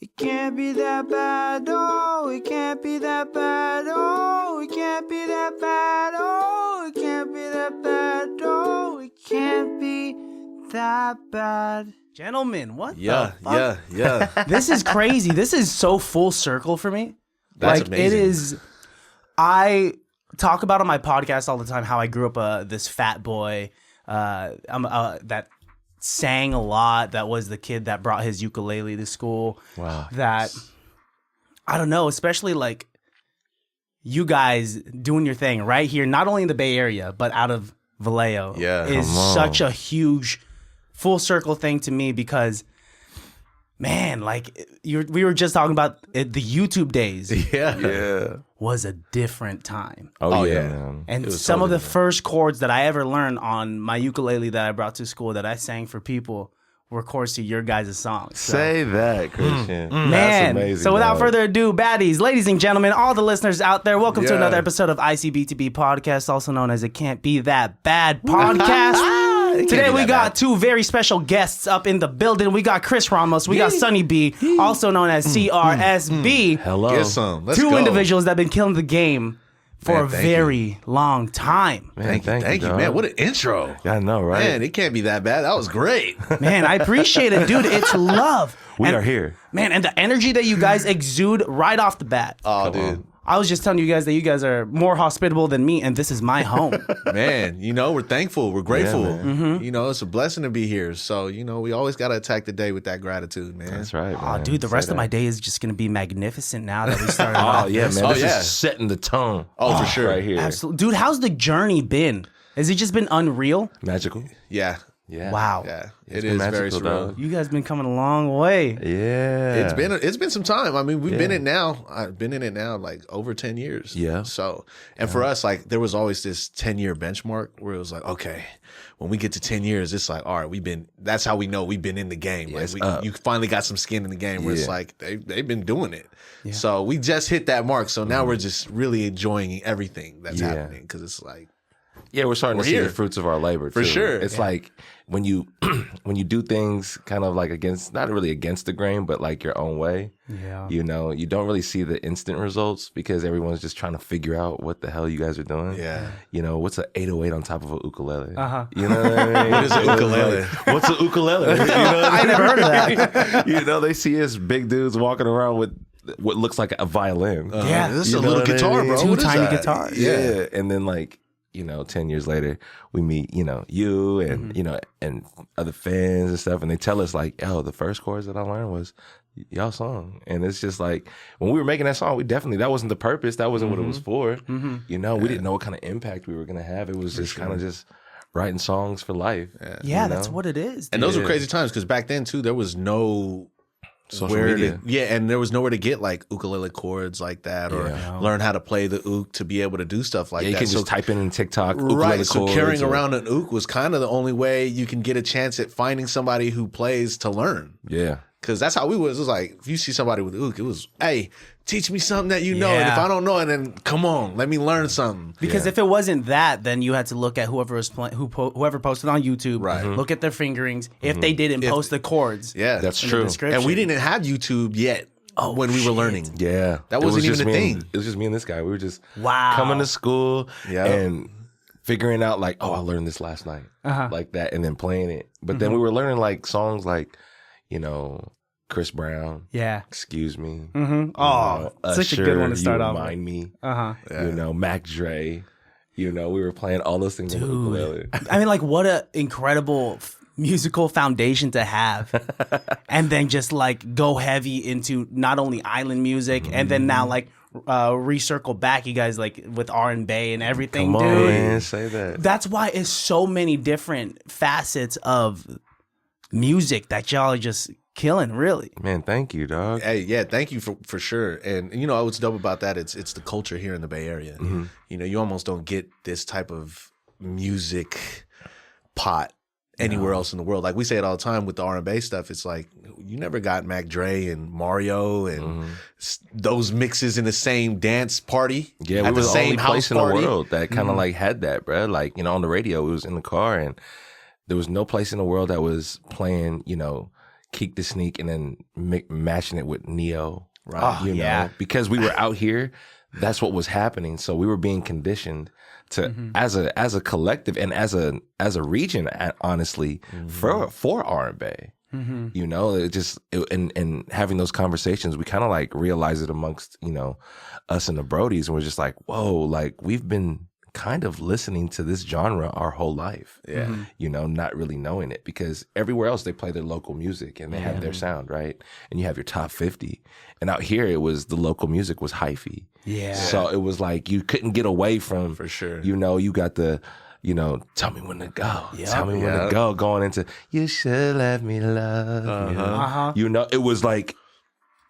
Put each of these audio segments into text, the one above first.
It can't be that bad, oh, it can't be that bad, oh, it can't be that bad, oh, it can't be that bad, oh, it can't be that bad. Gentlemen, what the fuck? Yeah. This is crazy. This is so full circle for me. That's like, amazing. It is, I talk about on my podcast all the time how I grew up this fat boy that sang a lot, that was the kid that brought his ukulele to school. Wow. That, I don't know, especially like you guys doing your thing right here, not only in the Bay Area, but out of Vallejo is such a huge full circle thing to me because, man, like we were just talking about it, the YouTube days. Yeah. Was a different time. Oh yeah, man. And some of the first chords that I ever learned on my ukulele that I brought to school that I sang for people were chords to your guys' songs. So. Say that, Christian. Man, That's amazing, so without dog. further ado, baddies, ladies and gentlemen, all the listeners out there, welcome to another episode of ICB2B Podcast, also known as It Can't Be That Bad Podcast. Today we got two very special guests up in the building. We got Chris Ramos. We got Sonny B, also known as CRSB. Hello. Get some. Let's Two go. individuals that have been killing the game for Man, a thank very long time. Man, Thank you, dog. man. What an intro. I know, right? Man, it can't be that bad. That was great. Man, I appreciate it, dude. It's love. We And- are here. Man, and the energy that you guys exude right off the bat. Oh, dude. I was just telling you guys that you guys are more hospitable than me, and this is my home. Man, we're thankful. We're grateful. man. It's a blessing to be here. So, we always got to attack the day with that gratitude, man. That's right, Oh, man. dude, the Say rest of that. my day is just going to be magnificent now that we started. Oh, off yeah, this. man. Oh, This yeah. is setting the tone. Oh, for sure. Right here. Absolutely. Dude, how's the journey been? Has it just been unreal? Magical. Yeah. Yeah. Wow. Yeah. It's It been is very magical, surreal. dog. You guys been coming a long way. Yeah. It's been some time. I mean, we've been in now. I've been in it now like over 10 years. Yeah. So, and for us, like there was always this 10-year benchmark where it was like, okay, when we get to 10 years, it's like, all right, that's how we know we've been in the game. it's Like up. you finally got some skin in the game where it's Yeah. like they've been doing it. So we just hit that mark. So now we're just really enjoying everything that's Yeah. happening because it's like, Yeah, we're starting We're to see here. the fruits of our labor For too. sure. It's like when you when you do things kind of like not really against the grain, but like your own way. Yeah. You don't really see the instant results because everyone's just trying to figure out what the hell you guys are doing. yeah. What's an 808 on top of an ukulele? Uh-huh. You know what I mean? What is an ukulele? What's an ukulele? You know what I I never heard of that. They see us big dudes walking around with what looks like a violin. Yeah. This is You a know little what I guitar, mean? bro. Two What is tiny that? guitars. Yeah. And then 10 years later, we meet, you and, and other fans and stuff. And they tell us like, oh, the first chorus that I learned was y'all song. And it's just like, when we were making that song, that wasn't the purpose. That wasn't what it was for. We didn't know what kind of impact we were going to have. It was just kind of just writing songs for life. Yeah, you that's know? what it is. And those were crazy times because back then too, there was no Social media. and there was nowhere to get like ukulele chords like that or learn how to play the ook to be able to do stuff like You that. can just type in TikTok, right. ukulele So chords carrying or- around an ook was kind of the only way you can get a chance at finding somebody who plays to learn. Yeah. Because that's how we was. It was like if you see somebody with ook, it was, hey, teach me something that you know, and if Yeah. I don't know it, then come on, let me learn something. Because if it wasn't that, then you had to look at whoever was whoever posted on YouTube. Right. Look at their fingerings. If they didn't post the chords, Yeah, That's in the true. description. And we didn't have YouTube yet when we were learning. Yeah. That It wasn't was even just a me thing. and- It was just me and this guy. We were just Wow. coming to school Yeah. and figuring out like, oh, I learned this last night. Like that, and then playing it. But then we were learning like songs like, Chris Brown, Yeah. Excuse Me. Mm-hmm. Oh, such a good Usher, one to start You off Remind with. Me. Uh-huh. Mac Dre. We were playing all those things on the ukulele. I mean, like, what a incredible musical foundation to have. And then just like go heavy into not only island music and then now like recircle back you guys like with R&B and everything, Come dude. on, man, say that. That's why it's so many different facets of music that y'all are just killing, really. Man, thank you, dog. Hey, yeah, thank you for sure. And what's dope about that? It's the culture here in the Bay Area. You almost don't get this type of music pot anywhere else in the world. Like we say it all the time with the R&B stuff. It's like you never got Mac Dre and Mario and those mixes in the same dance party. Yeah, at we the were the same only house place in party. the world that kind of like had that, bro. Like, on the radio, we was in the car and there was no place in the world that was playing, Keek the Sneak and then matching it with Neo. Right. You know, because we were out here, that's what was happening. So we were being conditioned to as a collective and as a region, honestly, for R&B. You know, and having those conversations, we kind of like realize it amongst, you know, us and the Brodies, and we're just like, whoa, like we've been kind of listening to this genre our whole life. Yeah. You know, not really knowing it, because everywhere else they play their local music and they have their sound, right? And you have your top 50. And out here it was the local music was hyphy. Yeah. So it was like you couldn't get away from, for sure. You know, you got the, you know, tell me when to go. Yep. Tell me when to go. Going into, you should let me love you. You know, it was like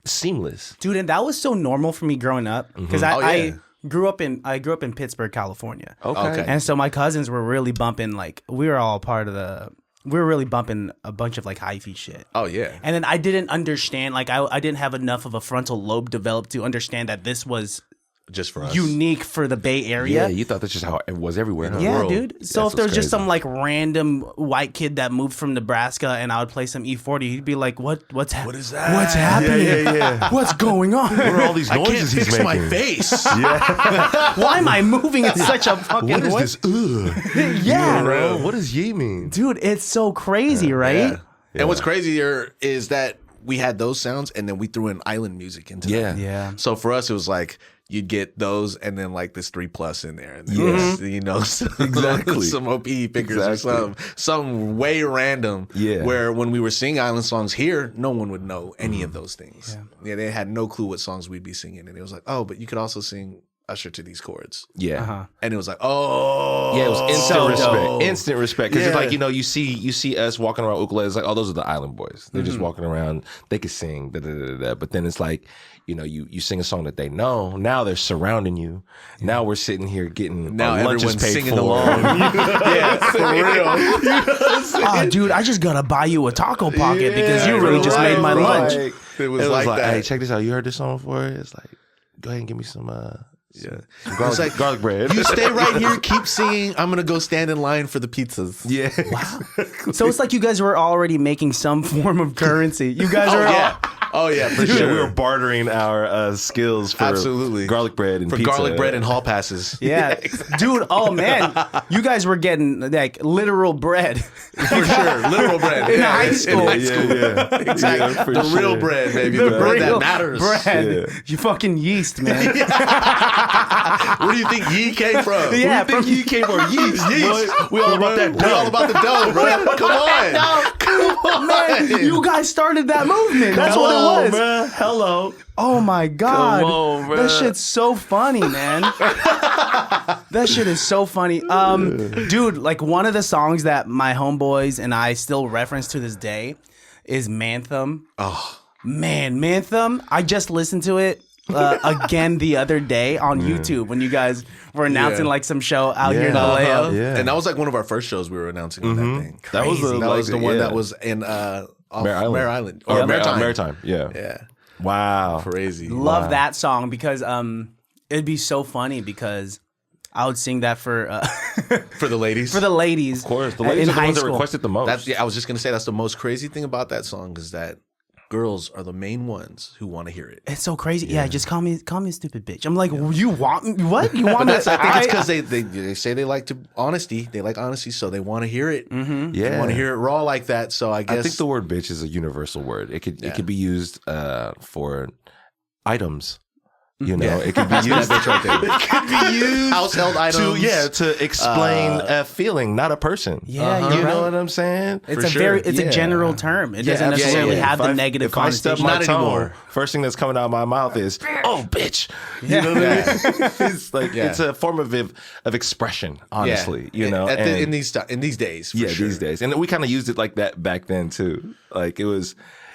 seamless. Dude, and that was so normal for me growing up. Because I grew up in Pittsburgh, California. Okay. And so my cousins were really bumping, like, we were all part of we were really bumping a bunch of like hyphy shit. Oh yeah. And then I didn't understand, like I didn't have enough of a frontal lobe developed to understand that this was just for us, unique for the Bay Area. Yeah, you thought that's just how it was everywhere in the world. Yeah, dude. So if there's just some like random white kid that moved from Nebraska and I would play some E40, he'd be like, "What is that? What's happening? Yeah. What's going on? What are all these noises he's making? My face. Why am I moving in such a fucking What is this? Yeah, bro. What does ye mean, dude? It's so crazy, right? Yeah. And what's crazier is that we had those sounds, and then we threw in island music into that. Yeah. So for us, it was like you'd get those, and then like this 3+ in there, and then you know, some OP figures or some way random. Yeah. Where when we were singing island songs here, no one would know any of those things. Yeah. They had no clue what songs we'd be singing, and it was like, oh, but you could also sing Usher to these chords. Yeah. And it was like, oh. Yeah, it was instant respect. Dope. Instant respect. Because it's like, you know, you see us walking around ukulele, it's like, oh, those are the island boys. They're just walking around. They could sing, But then it's like, you know, you sing a song that they know. Now they're surrounding you. Now we're sitting here getting lunches paid singing for. Along. Yeah, for real. Oh, dude, I just gotta buy you a taco pocket because you really just made my lunch. It was like that. Hey, check this out. You heard this song before? It's like, go ahead and give me some garlic bread. You stay right here, keep singing. I'm gonna go stand in line for the pizzas. Yeah. Wow. So it's like you guys were already making some form of currency. You guys are Oh yeah, for sure. We were bartering our skills for garlic bread and pizza. Garlic bread and hall passes. Yeah, dude. Oh man, you guys were getting like literal bread for sure. Literal bread in high school. Yeah. Exactly. The real bread, baby. The bread that matters. Bread. You fucking yeast, man. Where do you think ye came from? Yeah, where do you think ye came from? Yeast. We all about that dough. We all about the dough, bro. Come on, man. You guys started that movement. That's what it was. Man. Hello. Oh my God. Come on, man. That shit's so funny, man. That shit is so funny. Dude, like one of the songs that my homeboys and I still reference to this day is Manthem. Oh. Man, Manthem. I just listened to it again the other day on YouTube when you guys were announcing like some show out here in LA. And that was like one of our first shows we were announcing on that thing. That was the one that was in Mare Island. Or Maritime. Yeah. Wow. Crazy. Love that song because it'd be so funny because I would sing that for the ladies. For the ladies. Of course. The ladies are the ones that requested the most. I was just going to say that's the most crazy thing about that song is that girls are the main ones who want to hear it. It's so crazy. Yeah, just call me a stupid bitch. I'm like, you want what? You want to? I think it's because they say they like honesty. They like honesty, so they want to hear it. Mm-hmm. Yeah, they want to hear it raw like that. So I guess I think the word bitch is a universal word. It could be used for items. You know, it could be used. Right there. It could be used household items to explain a feeling, not a person. Yeah, you know what I'm saying. It's a general term. It doesn't necessarily have the negative connotation. Not anymore. First thing that's coming out of my mouth is bitch. You know what I mean? It's like it's a form of expression. Honestly, you know, in these days. These days, and we kind of used it like that back then too. Like it was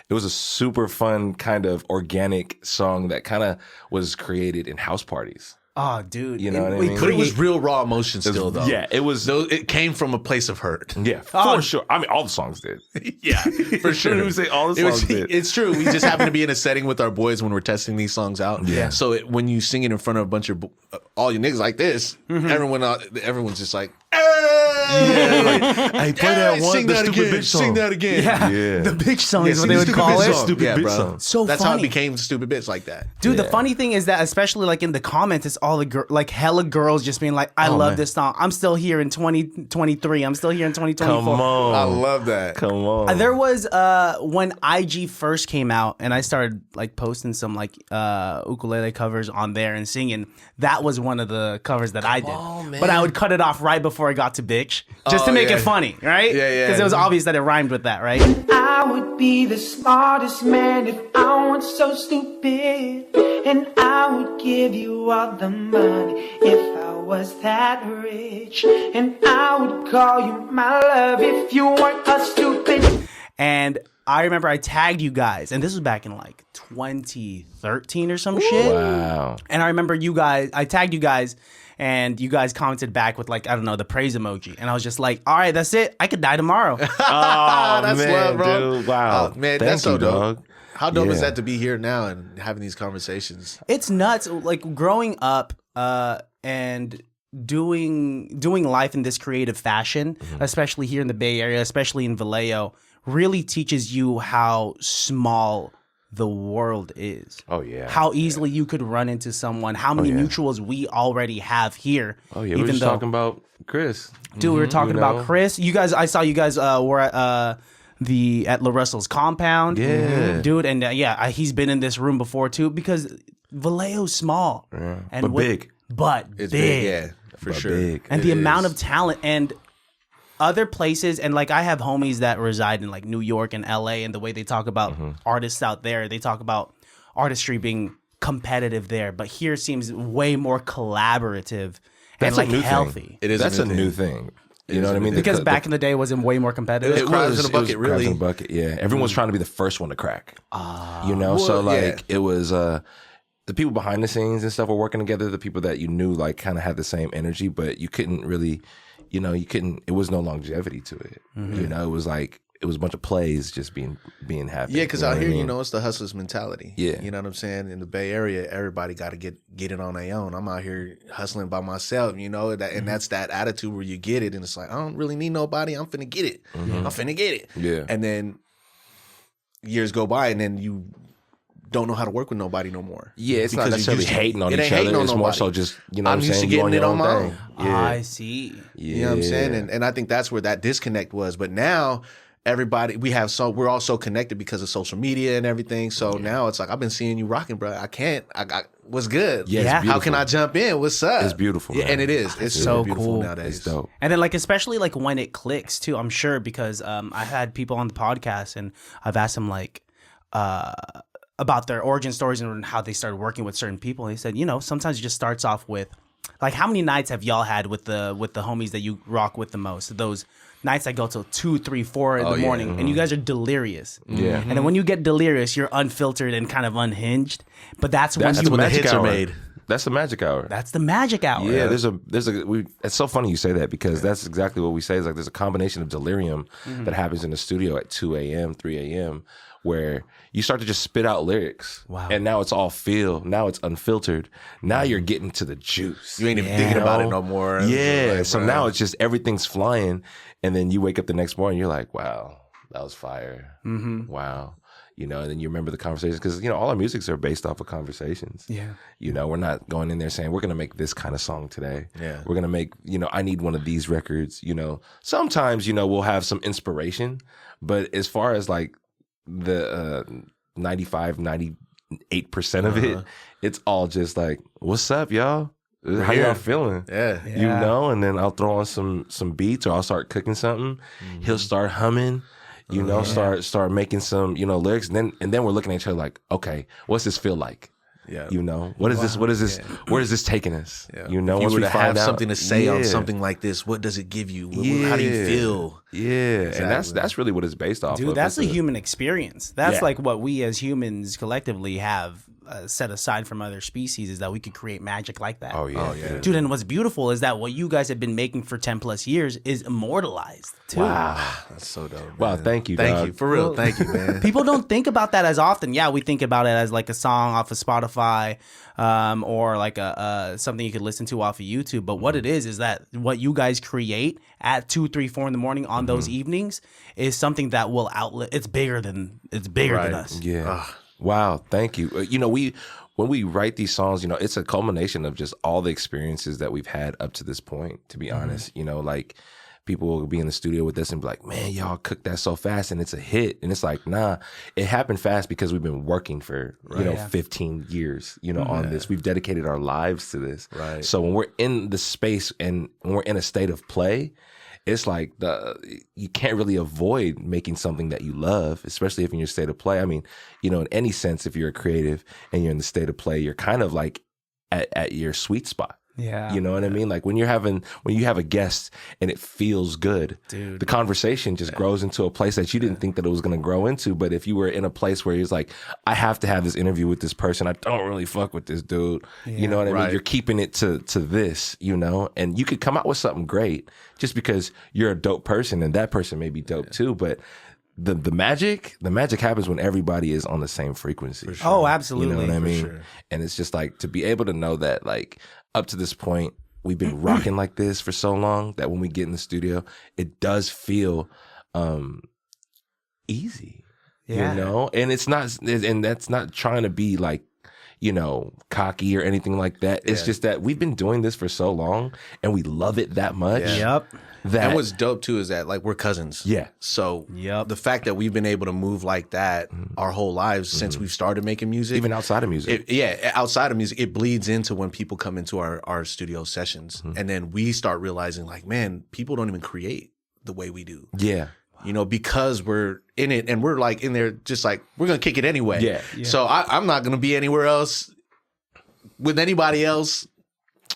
a super fun kind of organic song that kind of was created in house parties. Oh, dude. You know what I mean? But it was real raw emotion still, though. Yeah, it was. It came from a place of hurt. Yeah, for sure. I mean, all the songs did. Yeah, for sure. We say all the songs did. It's true. We just happen to be in a setting with our boys when we're testing these songs out. Yeah. So when you sing it in front of a bunch of all your niggas like this, everyone's just like, hey! Hey, play that one. Sing The that stupid again. bitch song. Sing that again. Yeah. The bitch song is what they would call it. Stupid bitch song. So That's funny. how it became stupid bitch like that. Dude, the funny thing is that especially like in the comments, it's all the like hella girls just being like, I love this song. I'm still here in 2023. I'm still here in 2024. Come on. I love that. Come on. There was when IG first came out and I started like posting some like ukulele covers on there and singing. That was one of the covers that I did. man. But I would cut it off right before I got to bitch just to make it funny, right? Yeah. Because it was obvious that it rhymed with that, right? I would be the smartest man if I weren't so stupid. And I would give you all the money if I was that rich. And I would call you my love if you weren't a stupid. And I remember I tagged you guys, and this was back in like 2013 or some shit. Wow. And I remember I tagged you guys, and you guys commented back with like, I don't know, the praise emoji. And I was just like, all right, that's it. I could die tomorrow. Oh, That's man, love, bro. Dude, wow. Oh, man, Thank that's so you, dope. dog. How dope is Yeah. that to be here now and having these conversations? It's nuts. Like growing up and doing life in this creative fashion, especially here in the Bay Area, especially in Vallejo, really teaches you how small the world is. Oh, yeah. How easily you could run into someone, how many mutuals we already have here. Oh, yeah. We were just talking about Chris. Dude, we were talking you about know? Chris. You guys, I saw you guys were at La Russell's compound. Yeah. Dude, and he's been in this room before too because Vallejo's small. Yeah. And But big. But It's big. big, yeah, for But sure. big. And It the amount is. of talent and other places, and like I have homies that reside in like New York and LA, and the way they talk about artists out there, they talk about artistry being competitive there, but here seems way more collaborative and That's like a new healthy. thing. It is That's a a new new thing. thing. You know what I mean? Because back in the day, it wasn't way more competitive. It was crabs in a bucket, crabs really. in a bucket, yeah. Everyone was trying to be the first one to crack. You know, Well, so like yeah. it was the people behind the scenes and stuff were working together, the people that you knew like kind of had the same energy, but you couldn't really, it was no longevity to it. You know, it was like it was a bunch of plays just being happy. Yeah, because you know out what I here, mean? it's the hustler's mentality. Yeah. You know what I'm saying? In the Bay Area, everybody got to get it on their own. I'm out here hustling by myself, and that's that attitude where you get it, and it's like, I don't really need nobody. I'm finna get it. I'm finna get it. Yeah. And then years go by, and then you don't know how to work with nobody no more. Yeah, it's Because not you're necessarily used to- hating on it each ain't hating other. on It's more nobody. so just, you know I'm what I'm used to saying? getting You it on your my own own. thing. Yeah. I see. You know what I'm saying? And I think that's where that disconnect was. But now everybody, we're all so connected because of social media and everything. So now it's like, I've been seeing you rocking, bro. What's good? Yeah, it's Yeah. How can beautiful. I jump in? What's up? It's beautiful, Yeah, man. and it is. It's so so beautiful cool. nowadays. It's dope. And then like especially like when it clicks too, I'm sure because I had people on the podcast and I've asked them like about their origin stories and how they started working with certain people. And they said, sometimes it just starts off with like how many nights have y'all had with the homies that you rock with the most? Those nights that go till 2, 3, 4 in the morning, and you guys are delirious. Yeah. And then when you get delirious, you're unfiltered and kind of unhinged. But that's when That's you when the hits hits are are made. That's the magic hour. That's the magic hour. Yeah, it's so funny you say that because that's exactly what we say. Is like there's a combination of delirium that happens in the studio at 2 a.m., 3 a.m., where you start to just spit out lyrics. Wow. And now it's all feel. Now it's unfiltered. Now you're getting to the juice. You ain't even thinking about it no more. Yeah. Like, So bro. now it's just everything's flying. And then you wake up the next morning, you're like, wow, that was fire. Wow. And then you remember the conversations because, all our musics are based off of conversations. Yeah. We're not going in there saying, we're going to make this kind of song today. Yeah. We're going to make, I need one of these records. Sometimes, we'll have some inspiration. But as far as like the 95, 98% of it, it's all just like, what's up, y'all? How here. y'all feeling? Yeah. And then I'll throw on some beats or I'll start cooking something. He'll start humming. Start making some, lyrics, and then we're looking at each other like, okay, what's this feel like? Yeah. What is this? What is this? Where is this taking us? Yeah. If you once were we to find have out, something to say on Yeah. something like this, what does it give you? How do you feel? Yeah, and Exactly. that's really what it's based off of. Dude, that's It's a human experience. That's Yeah. like what we as humans collectively have set aside from other species is that we could create magic like that. Oh yeah. Dude, and what's beautiful is that what you guys have been making for 10 plus years is immortalized too. Wow. That's so dope, man. Wow, thank you, Thank dog. you. For real, thank you, man. People don't think about that as often. Yeah, we think about it as like a song off of Spotify, or like a something you could listen to off of YouTube. But what it is that what you guys create at 2, 3, 4 in the morning on those evenings is something that will outlive. It's bigger than us. Yeah. Wow, thank you. When we write these songs, it's a culmination of just all the experiences that we've had up to this point, to be honest. Like people will be in the studio with us and be like, man, y'all cooked that so fast and it's a hit. And it's like, nah, it happened fast because we've been working for, 15 years, on this. We've dedicated our lives to this. Right. So when we're in the space and when we're in a state of play, it's like you can't really avoid making something that you love, especially if in your state of play. I mean, in any sense, if you're a creative and you're in the state of play, you're kind of like at your sweet spot. Yeah. You know what I mean? Like when you have a guest and it feels good, dude, the conversation just grows into a place that you didn't think that it was going to grow into. But if you were in a place where it's like, I have to have this interview with this person, I don't really fuck with this dude. You know what I mean? You're keeping it to this, and you could come out with something great just because you're a dope person and that person may be dope too. But the magic happens when everybody is on the same frequency. Sure. Oh, absolutely. You know what I mean? Sure. And it's just like to be able to know that like up to this point, we've been rocking like this for so long that when we get in the studio, it does feel easy, and it's not, and that's not trying to be like, cocky or anything like that. It's just that we've been doing this for so long and we love it that much. Yep. And what's dope too is that like we're cousins. Yeah. So the fact that we've been able to move like that our whole lives since we've started making music, even outside of music, outside of music, it bleeds into when people come into our studio sessions, and then we start realizing like, man, people don't even create the way we do. Yeah. Because we're in it and we're like in there just like, we're going to kick it anyway. Yeah. So I'm not going to be anywhere else with anybody else.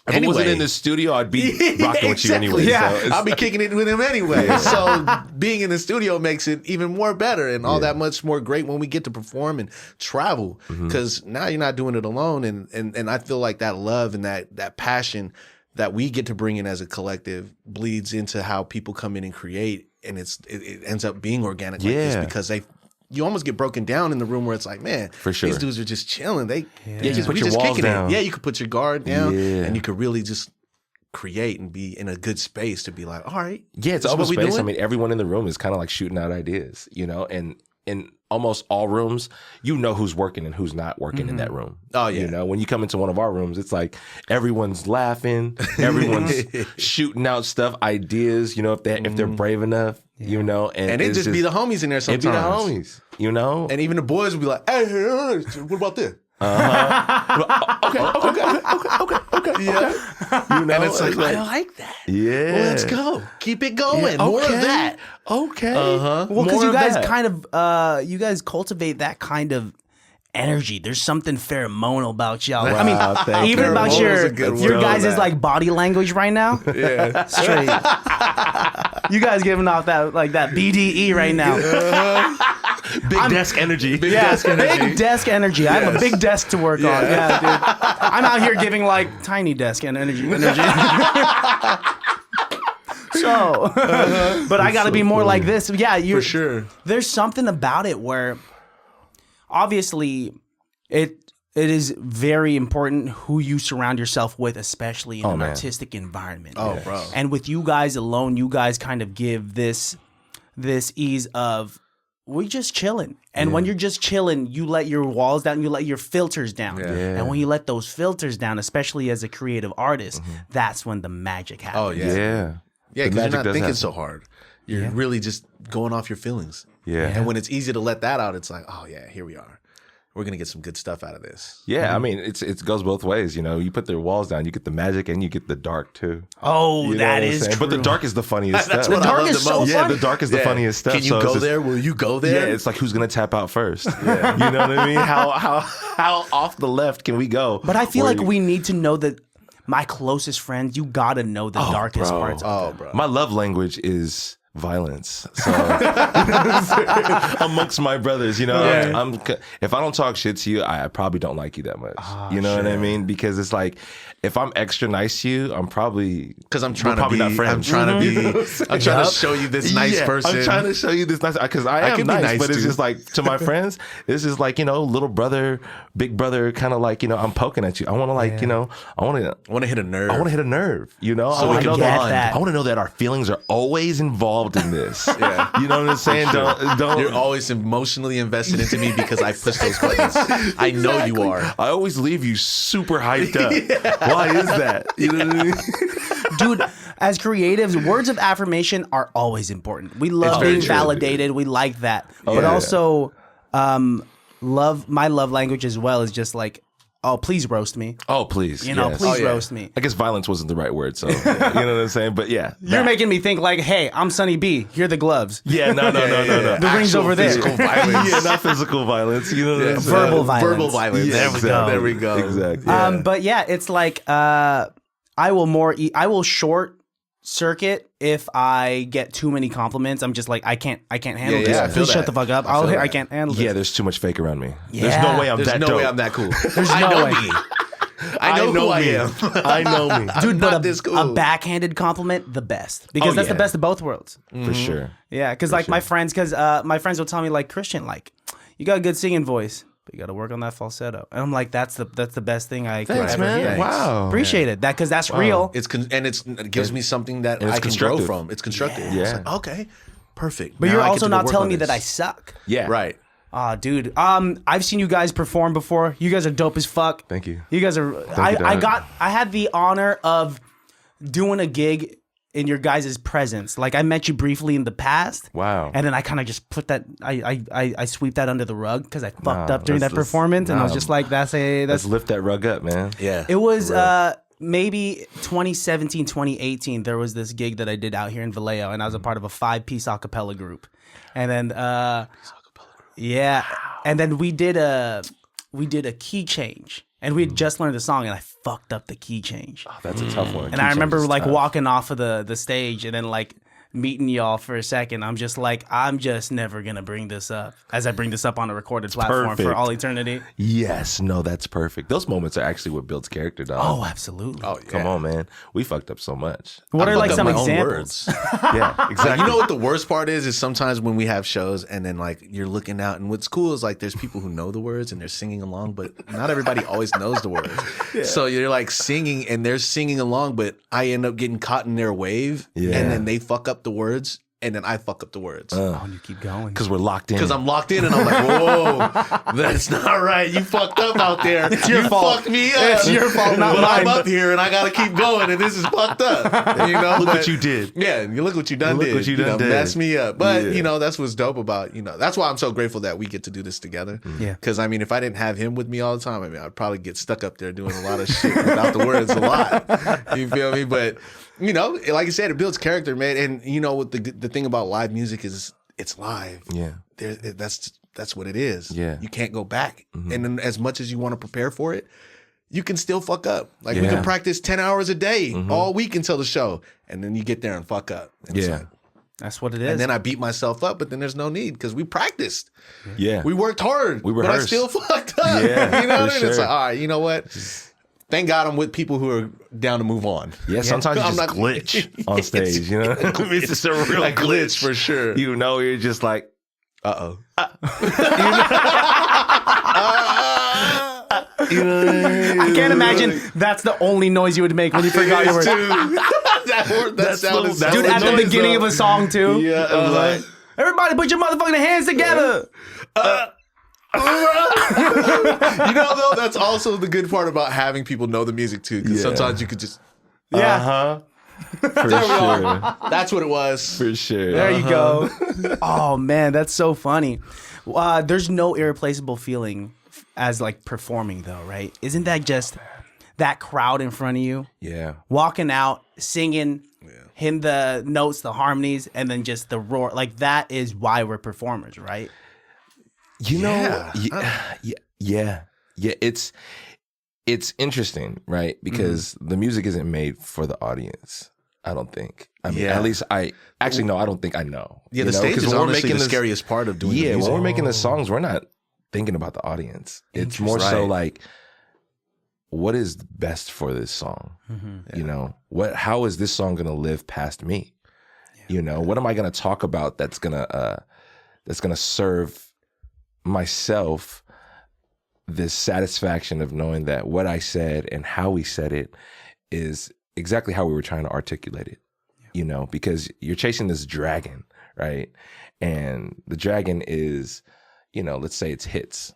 If I wasn't in the studio, I'd be rocking with you anyway. Yeah, so I'll be kicking it with him anyway. So being in the studio makes it even more better and all that much more great when we get to perform and travel. Because now you're not doing it alone. And I feel like that love and that passion that we get to bring in as a collective bleeds into how people come in and create. And it ends up being organic like this because you almost get broken down in the room where it's like, man, for sure, these dudes are just chilling. You put your just walls kicking down. it. Yeah, you could put your guard down and you could really just create and be in a good space to be like, all right. Yeah, it's open space. I mean, everyone in the room is kind of like shooting out ideas, and in almost all rooms, who's working and who's not working in that room. Oh, yeah. When you come into one of our rooms, it's like everyone's laughing, everyone's shooting out stuff, ideas, if they're brave enough, and it just be the homies in there sometimes. It be the homies, And even the boys will be like, hey, what about this? Okay. Yeah. And it's like, I like that. Yeah. Well, let's go. Keep it going. More of that. Okay. Well, because you guys kind of, you guys cultivate that kind of energy. There's something pheromonal about y'all. Wow, I mean, even about your guys' like body language right now. Yeah. Straight. You guys giving off that BDE right now. Big desk energy. Big desk energy. Yes. I have a big desk to work on. Yeah, dude. I'm out here giving like tiny desk and energy. So, but I got to be more like this. Yeah, for sure. There's something about it where, obviously, it is very important who you surround yourself with, especially in an artistic environment. Oh, bro. And with you guys alone, you guys kind of give this ease of, we're just chilling. And when you're just chilling, you let your walls down, you let your filters down. Yeah. And when you let those filters down, especially as a creative artist, that's when the magic happens. Oh, yeah. Yeah. Yeah, because you're not thinking so hard. You're really just going off your feelings. Yeah. And when it's easy to let that out, it's like, oh, yeah, here we are. We're going to get some good stuff out of this. Yeah, I mean, it goes both ways. You put their walls down, you get the magic and you get the dark too. Oh, that is true. But the dark is the funniest stuff. The dark is so fun. Yeah, the dark is the funniest stuff. Can you go there? Will you go there? Yeah, it's like who's going to tap out first? Yeah. You know what I mean? How off the left can we go? But I feel like we need to know that my closest friends, you got to know the darkest parts. Oh, bro. My love language is violence. So amongst my brothers, if I don't talk shit to you, I probably don't like you that much. You know what I mean? Because it's like, if I'm extra nice to you, I'm probably because I'm trying to be. I'm trying to show you this nice person. I'm trying to show you this nice because I am nice, but it's just like to my friends. This is like little brother, big brother, kind of like I'm poking at you. I want to like I want to hit a nerve. I want to hit a nerve. So I want to know that our feelings are always involved in this. Yeah, you know what I'm saying? Don't. You're always emotionally invested into me because I push those buttons. I know you are. I always leave you super hyped up. Yeah. Why is that? You know what I mean? Dude, as creatives, words of affirmation are always important. We love being validated. We like that. But also, my love language as well is just like, oh, please roast me. Oh, please. Please roast me. I guess violence wasn't the right word, so you know what I'm saying? But yeah. You're making me think like, hey, I'm Sonny B. Here are the gloves. Yeah, no. The ring's over there. Physical violence. Yeah, not physical violence. You know what I'm saying? Verbal violence. Verbal violence. Yeah, There we go. Exactly. Yeah. But yeah, it's like I will short circuit if I get too many compliments. I'm just like, I can't handle this. I feel Please shut the fuck up. I can't handle this. Yeah, there's too much fake around me. Yeah. There's no way I'm There's that no dope. way I'm that cool. There's no way. I know who I am. I know me. Dude, not but this cool. a backhanded compliment, the best. Because that's the best of both worlds. For sure. Yeah, because like my friends will tell me like, Christian, like, you got a good singing voice, but you got to work on that falsetto. And I'm like, that's the best thing I could ever hear. Thanks. Wow. Appreciate it. Because that's real. It gives me something that I can grow from. It's constructive. Yeah. It's like, okay, perfect. But Now you're I get also to go not work telling on me this. that I suck. Yeah. Right. Dude. I've seen you guys perform before. You guys are dope as fuck. Thank you. You guys are. I had the honor of doing a gig in your guys' presence. Like I met you briefly in the past. Wow. And then I kind of just put that. I sweep that under the rug because I fucked up during that performance, and I was just like, let's lift that rug up, man. Yeah. It was maybe 2017, 2018. There was this gig that I did out here in Vallejo, and I was a part of a 5-piece a cappella group, and then yeah, and then we did a key change. And we had just learned the song, and I fucked up the key change. Oh, that's a tough one. And I remember like walking off of the stage, and then like meeting y'all for a second. I'm just like, I'm just never gonna bring this up as I bring this up on a recorded platform for all eternity. Yes, no, that's perfect. Those moments are actually what builds character, dog. Oh, absolutely. Oh, yeah. Come on, man. We fucked up so much. What I are like fucked some up my own examples? words. Yeah, exactly. You know what the worst part is sometimes when we have shows and then like you're looking out, and what's cool is like there's people who know the words and they're singing along, but not everybody always knows the words. Yeah. So you're like singing and they're singing along, but I end up getting caught in their wave, and then they fuck up the words. And then I fuck up the words. And you keep going. Because we're locked in. Because I'm locked in and I'm like, whoa, that's not right. You fucked up out there. It's your fault. Fucked me up. It's your fault, not but mine. I'm up here and I got to keep going and this is fucked up. You know, look what you did. Yeah, you look what you done did. What you done did. Messed me up. But, that's what's dope about, that's why I'm so grateful that we get to do this together. Yeah. Because, I mean, if I didn't have him with me all the time, I mean, I'd probably get stuck up there doing a lot of shit without the words a lot. You feel me? But, like I said, it builds character, man. And, what the thing about live music is it's live. Yeah. That's what it is. Yeah. You can't go back. Mm-hmm. And then as much as you want to prepare for it, you can still fuck up. Like we can practice 10 hours a day all week until the show. And then you get there and fuck up. And it's like, that's what it is. and then I beat myself up, but then there's no need because we practiced. Yeah. We worked hard. We but I rehearsed. still fucked up. Yeah, you know what I mean? sure. It's like, all right, you know what? Thank God I'm with people who are down to move on. Yeah, sometimes you just glitch on stage, you know? It's just a real glitch for sure. You're just like, uh-oh. I can't imagine that's the only noise you would make when you forgot your words. that sounded Dude, at the beginning of a song, too. Yeah, like, everybody put your motherfucking hands together. though, that's also the good part about having people know the music too, because sometimes you could just For sure. That's what it was. For sure. There you go. Oh man, that's so funny. There's no irreplaceable feeling as like performing though, right? Isn't that just that crowd in front of you? Yeah. Walking out, singing, hitting the notes, the harmonies, and then just the roar. Like that is why we're performers, right? You know, yeah. It's interesting, right? Because the music isn't made for the audience. I don't think. I mean, at least I don't think I know. Yeah, the stage is honestly the scariest part of doing the music. When we're making the songs, we're not thinking about the audience. It's more so like, what is best for this song? You know, how is this song gonna live past me? You know, what am I gonna talk about that's gonna serve myself this satisfaction of knowing that what I said and how we said it is exactly how we were trying to articulate it. You know, because you're chasing this dragon, right? And the dragon is, you know, let's say it's hits,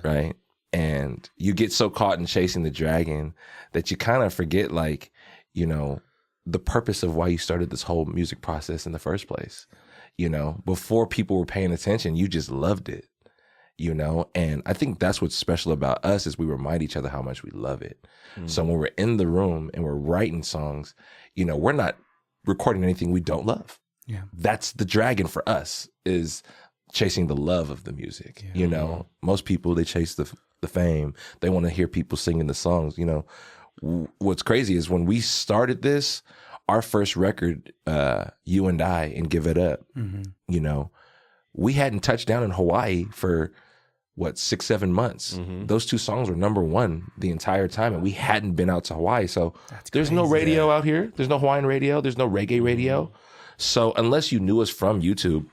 right? And you get so caught in chasing the dragon that you kind of forget, like, you know, the purpose of why you started this whole music process in the first place. You know, before people were paying attention, you just loved it, you know? And I think that's what's special about us is we remind each other how much we love it. So when we're in the room and we're writing songs, you know, we're not recording anything we don't love. Yeah. That's the dragon for us, is chasing the love of the music. You know, most people, they chase the fame. They want to hear people singing the songs. You know, what's crazy is when we started this, our first record, You and I and Give It Up, you know, we hadn't touched down in Hawaii for 6-7 months. Those 2 songs were #1 the entire time, and we hadn't been out to Hawaii. So there's no radio out here. There's no Hawaiian radio. There's no reggae radio. So unless you knew us from YouTube,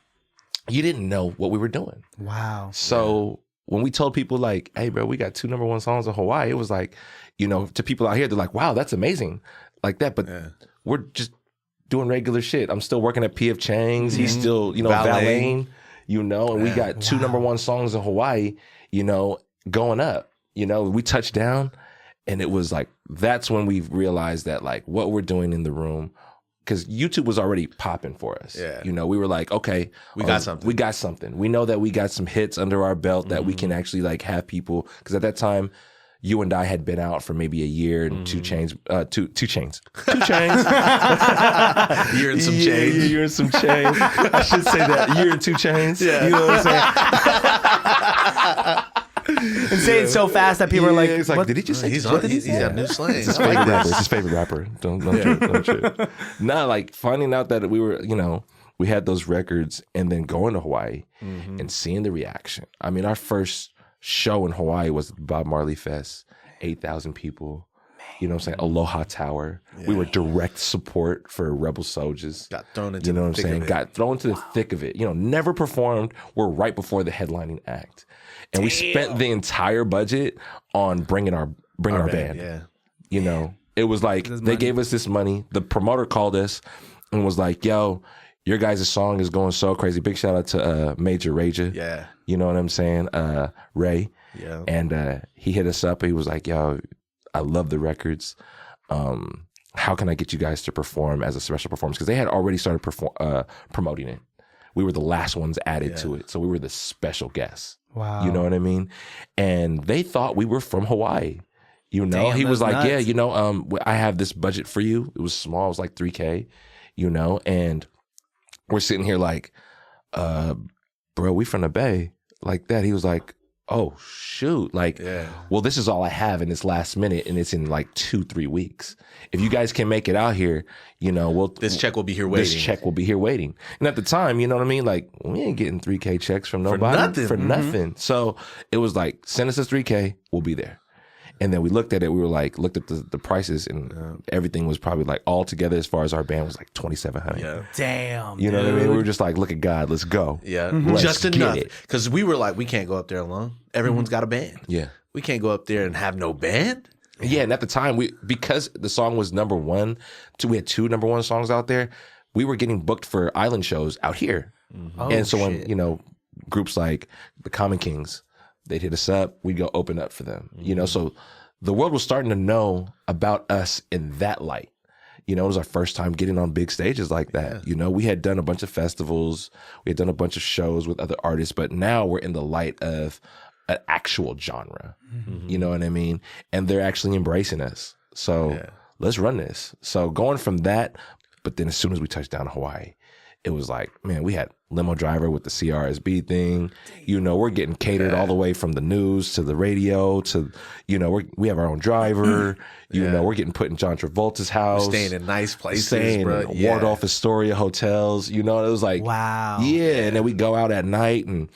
you didn't know what we were doing. Wow. So when we told people like, hey, bro, we got 2 #1 songs in Hawaii, it was like, you know, to people out here, they're like, wow, that's amazing. Like that. But we're just doing regular shit. I'm still working at P.F. Chang's. He's still, you know, valeting, you know, and we got 2 #1 songs in Hawaii, you know, going up. You know, we touched down, and it was like, that's when we realized that, like, what we're doing in the room, because YouTube was already popping for us. Yeah. You know, we were like, okay, we got something. We know that we got some hits under our belt that we can actually like have people, because at that time, You and I had been out for maybe a year and 2 chains. Year and some change. Year and some change. I should say that. Year and 2 chains. Yeah. You know what I'm saying? And say it so fast that people are like, it's like, what? Did he just say? He's got new slang. It's his favorite rapper. It's his favorite rapper. Don't trip. Nah, like finding out that we were, you know, we had those records and then going to Hawaii and seeing the reaction. I mean, our first show in Hawaii was Bob Marley Fest, 8,000 people. You know what I'm saying? Aloha Tower. Yeah. We were direct support for Rebel Soldiers. Got thrown into the thick of it. Got thrown into the thick of it. You know, never performed. We're right before the headlining act. And we spent the entire budget on bringing our band. Yeah. You know, it was like they gave us this money. The promoter called us and was like, yo, your guys' song is going so crazy. Big shout out to Major Rager. Yeah. You know what I'm saying? Ray. Yeah. And he hit us up. He was like, yo, I love the records. How can I get you guys to perform as a special performance? Because they had already started promoting it. We were the last ones added to it. So we were the special guests. Wow. You know what I mean? And they thought we were from Hawaii. You know, damn, he was like, nuts. Yeah, you know, I have this budget for you. It was small. It was like $3,000, you know, and we're sitting here like, bro, we from the Bay, like that. He was like, oh, shoot. Like, well, this is all I have in this last minute, and it's in like 2-3 weeks. If you guys can make it out here, you know, this check will be here waiting. This check will be here waiting. And at the time, you know what I mean? Like, we ain't getting $3,000 checks from nobody. For nothing. So it was like, send us this $3,000, we'll be there. And then we looked at it. We were like, looked at the prices, and everything was probably like all together as far as our band was like $2,700. Yeah. Damn. You know what I mean? We were just like, look at God, let's go. Yeah. Just enough. Because we were like, we can't go up there alone. Everyone's got a band. Yeah. We can't go up there and have no band. Yeah. And at the time, because the song was #1, we had 2 #1 songs out there. We were getting booked for island shows out here. And so when, you know, groups like the Common Kings, they'd hit us up, we'd go open up for them. You know, so the world was starting to know about us in that light. You know, it was our first time getting on big stages like that. Yeah. You know, we had done a bunch of festivals, we had done a bunch of shows with other artists, but now we're in the light of an actual genre. You know what I mean? And they're actually embracing us. So let's run this. So going from that, but then as soon as we touched down in Hawaii, it was like, man, we had limo driver with the CRSB thing. You know, we're getting catered all the way from the news to the radio to, you know, we have our own driver. You know, we're getting put in John Travolta's house. We're staying in nice places, staying bro. in Waldorf Astoria hotels. You know, it was like, wow. Yeah. And then we go out at night and,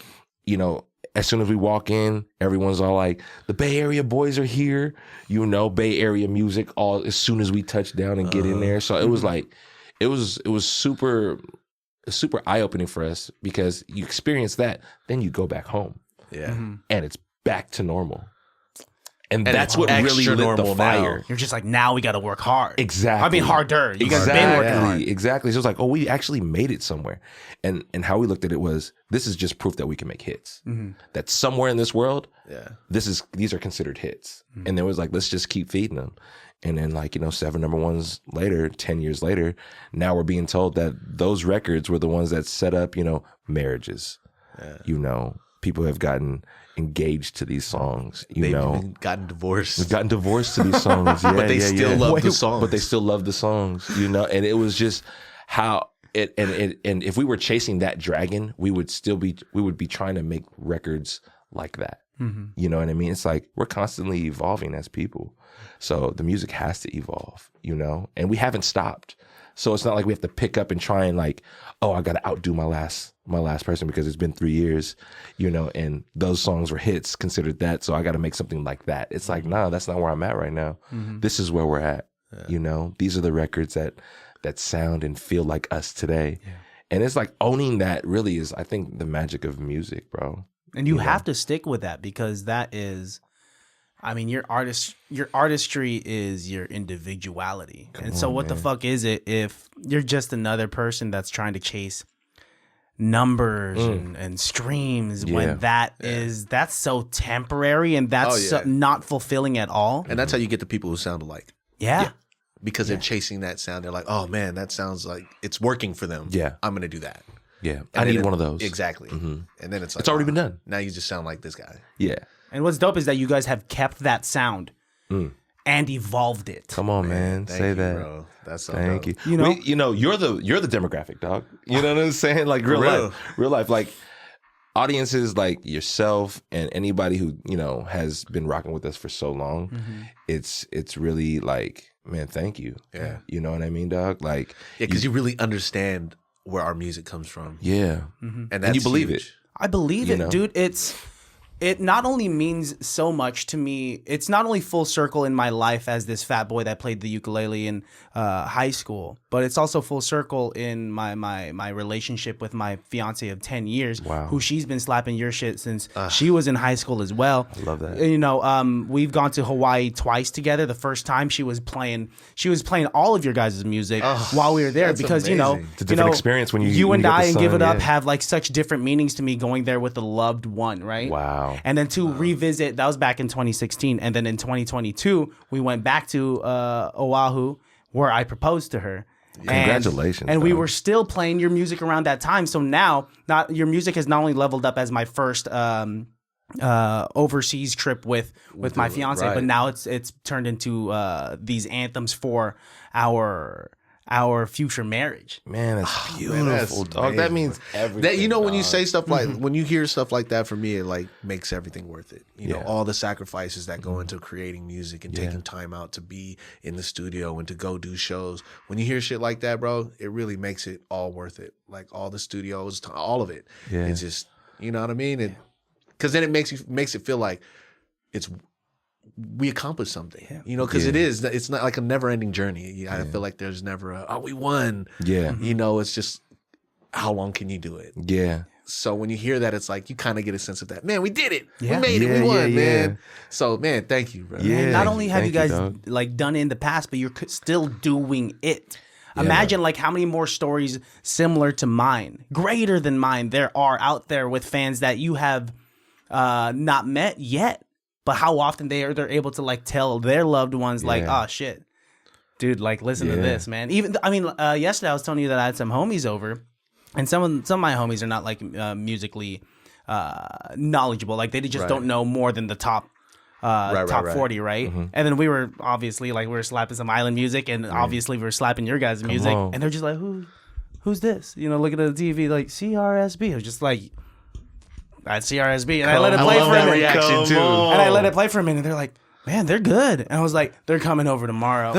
you know, as soon as we walk in, everyone's all like, the Bay Area boys are here. You know, Bay Area music all as soon as we touch down and get in there. So it was like, it was super eye-opening for us because you experience that, then you go back home. Yeah. And it's back to normal. And that's what really lit the fire. Now. You're just like, now we got to work hard. Exactly. I mean, harder. You guys been working hard. Exactly. So it's like, oh, we actually made it somewhere. And how we looked at it was, this is just proof that we can make hits. That somewhere in this world, these are considered hits. And then it was like, let's just keep feeding them. And then, like, you know, 7 number ones later, 10 years later, now we're being told that those records were the ones that set up, you know, marriages. You know, people have gotten engaged to these songs. They've even gotten divorced. They've gotten divorced to these songs. Yeah, but they still love the songs. But they still love the songs, you know? And it was just how it, and if we were chasing that dragon, we would be trying to make records like that. You know what I mean? It's like we're constantly evolving as people. So the music has to evolve, you know, and we haven't stopped. So it's not like we have to pick up and try and like, oh, I got to outdo my last person because it's been 3 years, you know, and those songs were hits considered that. So I got to make something like that. It's like, nah, that's not where I'm at right now. This is where we're at. You know, these are the records that sound and feel like us today. And it's like owning that really is, I think, the magic of music, bro. And you have to stick with that because that is, I mean, your artistry is your individuality. And so what the fuck is it if you're just another person that's trying to chase numbers and streams when that's so temporary and that's so not fulfilling at all. And that's how you get the people who sound alike. Yeah. Because they're chasing that sound. They're like, oh man, that sounds like it's working for them. Yeah. I'm going to do that. Yeah. And I need one of those. Exactly. And then it's like, it's already been done. Now you just sound like this guy. Yeah. And what's dope is that you guys have kept that sound and evolved it. Come on, man. Say you, that. Bro. That's so Thank dope. you. You know, you're the demographic, dog. You know what I'm saying? Like real life. Like audiences like yourself and anybody who, you know, has been rocking with us for so long. It's really like, man, thank you. Yeah. You know what I mean, dog? Like, because you really understand where our music comes from. Yeah. And you believe huge. it. I believe it, dude. It not only means so much to me, it's not only full circle in my life as this fat boy that played the ukulele in high school, but it's also full circle in my relationship with my fiance of 10 years, who she's been slapping your shit since she was in high school as well. I love that. You know, we've gone to Hawaii twice together. The first time she was playing all of your guys' music while we were there because, amazing. you know, It's a different experience when you and I and Give It Up yeah. have like such different meanings to me going there with a loved one, right? Wow. And then to revisit, that was back in 2016. And then in 2022, we went back to Oahu where I proposed to her. Congratulations. And we were still playing your music around that time. So now your music has not only leveled up as my first overseas trip with my fiance, but now it's turned into these anthems for our future marriage. Man, that's beautiful, that's dog. amazing. That means everything. That, you know, when you dog. say stuff like, when you hear stuff like that, for me, it like makes everything worth it. You know, all the sacrifices that go into creating music and taking time out to be in the studio and to go do shows. When you hear shit like that, bro, it really makes it all worth it. Like all the studios, all of it. Yeah. It's just, you know what I mean? Because then it makes it feel like we accomplished something, you know, because it's not like a never ending journey. I feel like there's never we won. Yeah. You know, it's just, how long can you do it? Yeah. So when you hear that, it's like you kind of get a sense of that. Man, we did it. Yeah. We made it. We won, yeah. man. So, man, thank you, bro. Yeah. And not only have you Thank guys you, dog. like done it in the past, but you're still doing it. Imagine like how many more stories similar to mine, greater than mine, there are out there with fans that you have not met yet. But how often they're able to like tell their loved ones like, oh shit, dude, like listen to this, man. Even yesterday I was telling you that I had some homies over, and some of my homies are not like musically knowledgeable. Like they just don't know more than the top 40, right? And then we were obviously like we were slapping some island music, and obviously we were slapping your guys' music, on. and they're just like, who who's this? You know, looking at the TV like CRSB. I was just like, that's CRSB, and I let it play for a minute. Reaction too. And I let it play for a minute. They're like, man, they're good. And I was like, they're coming over tomorrow.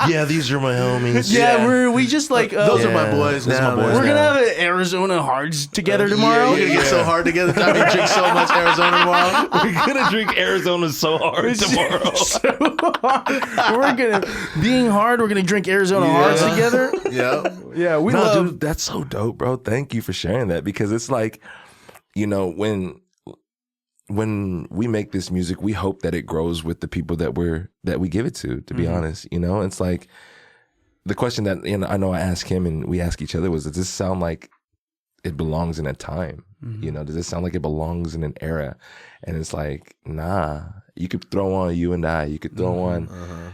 Yeah, these are my homies. Yeah, we just like those are my boys. Those are my boys. We're gonna have an Arizona Hards together tomorrow. We're gonna get so hard together. I mean, drink so much Arizona tomorrow. We're gonna drink Arizona so hard tomorrow. We're gonna drink Arizona Hards together. Yeah, we love. Dude, that's so dope, bro. Thank you for sharing that, because it's like, you know, when we make this music, we hope that it grows with the people that we give it to be honest. You know, it's like the question that, you know, I know I ask him and we ask each other was, does this sound like it belongs in a time? You know, does it sound like it belongs in an era? And it's like, nah. You could throw on You and I. You could throw on,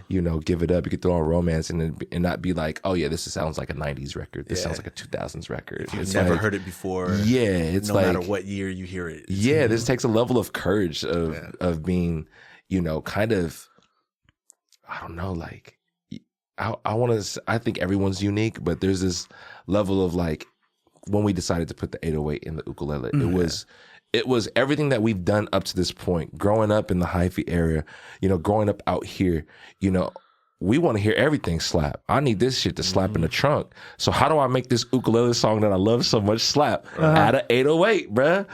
you know, Give It Up. You could throw on Romance and not be like, oh yeah, this sounds like a 90s record. This sounds like a 2000s record. You've never heard it before. Yeah, it's no like, matter what year you hear it. Yeah, this takes a level of courage of being, you know, kind of, I don't know, like, I think everyone's unique, but there's this level of like, when we decided to put the 808 in the ukulele, it was everything that we've done up to this point. Growing up in the hyphy area, you know, growing up out here, you know, we want to hear everything slap. I need this shit to slap in the trunk. So how do I make this ukulele song that I love so much slap? Add an 808, bruh.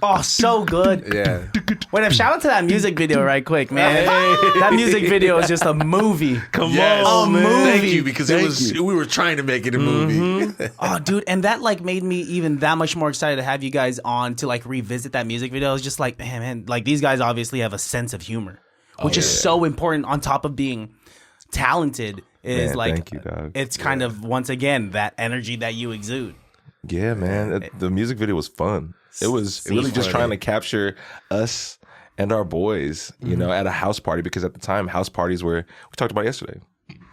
Oh, so good. Yeah. Wait, shout out to that music video right quick, man. That music video is just a movie. Come on, man. Movie. Thank you, because we were trying to make it a movie. Oh, dude, and that like made me even that much more excited to have you guys on to like revisit that music video. It's just like, man, like these guys obviously have a sense of humor, which is so important on top of being talented. Is like, thank you, dog. It's kind of, once again, that energy that you exude. Yeah, man. The music video was fun. It was really just trying to capture us and our boys, you know, at a house party, because at the time, house parties were, we talked about yesterday,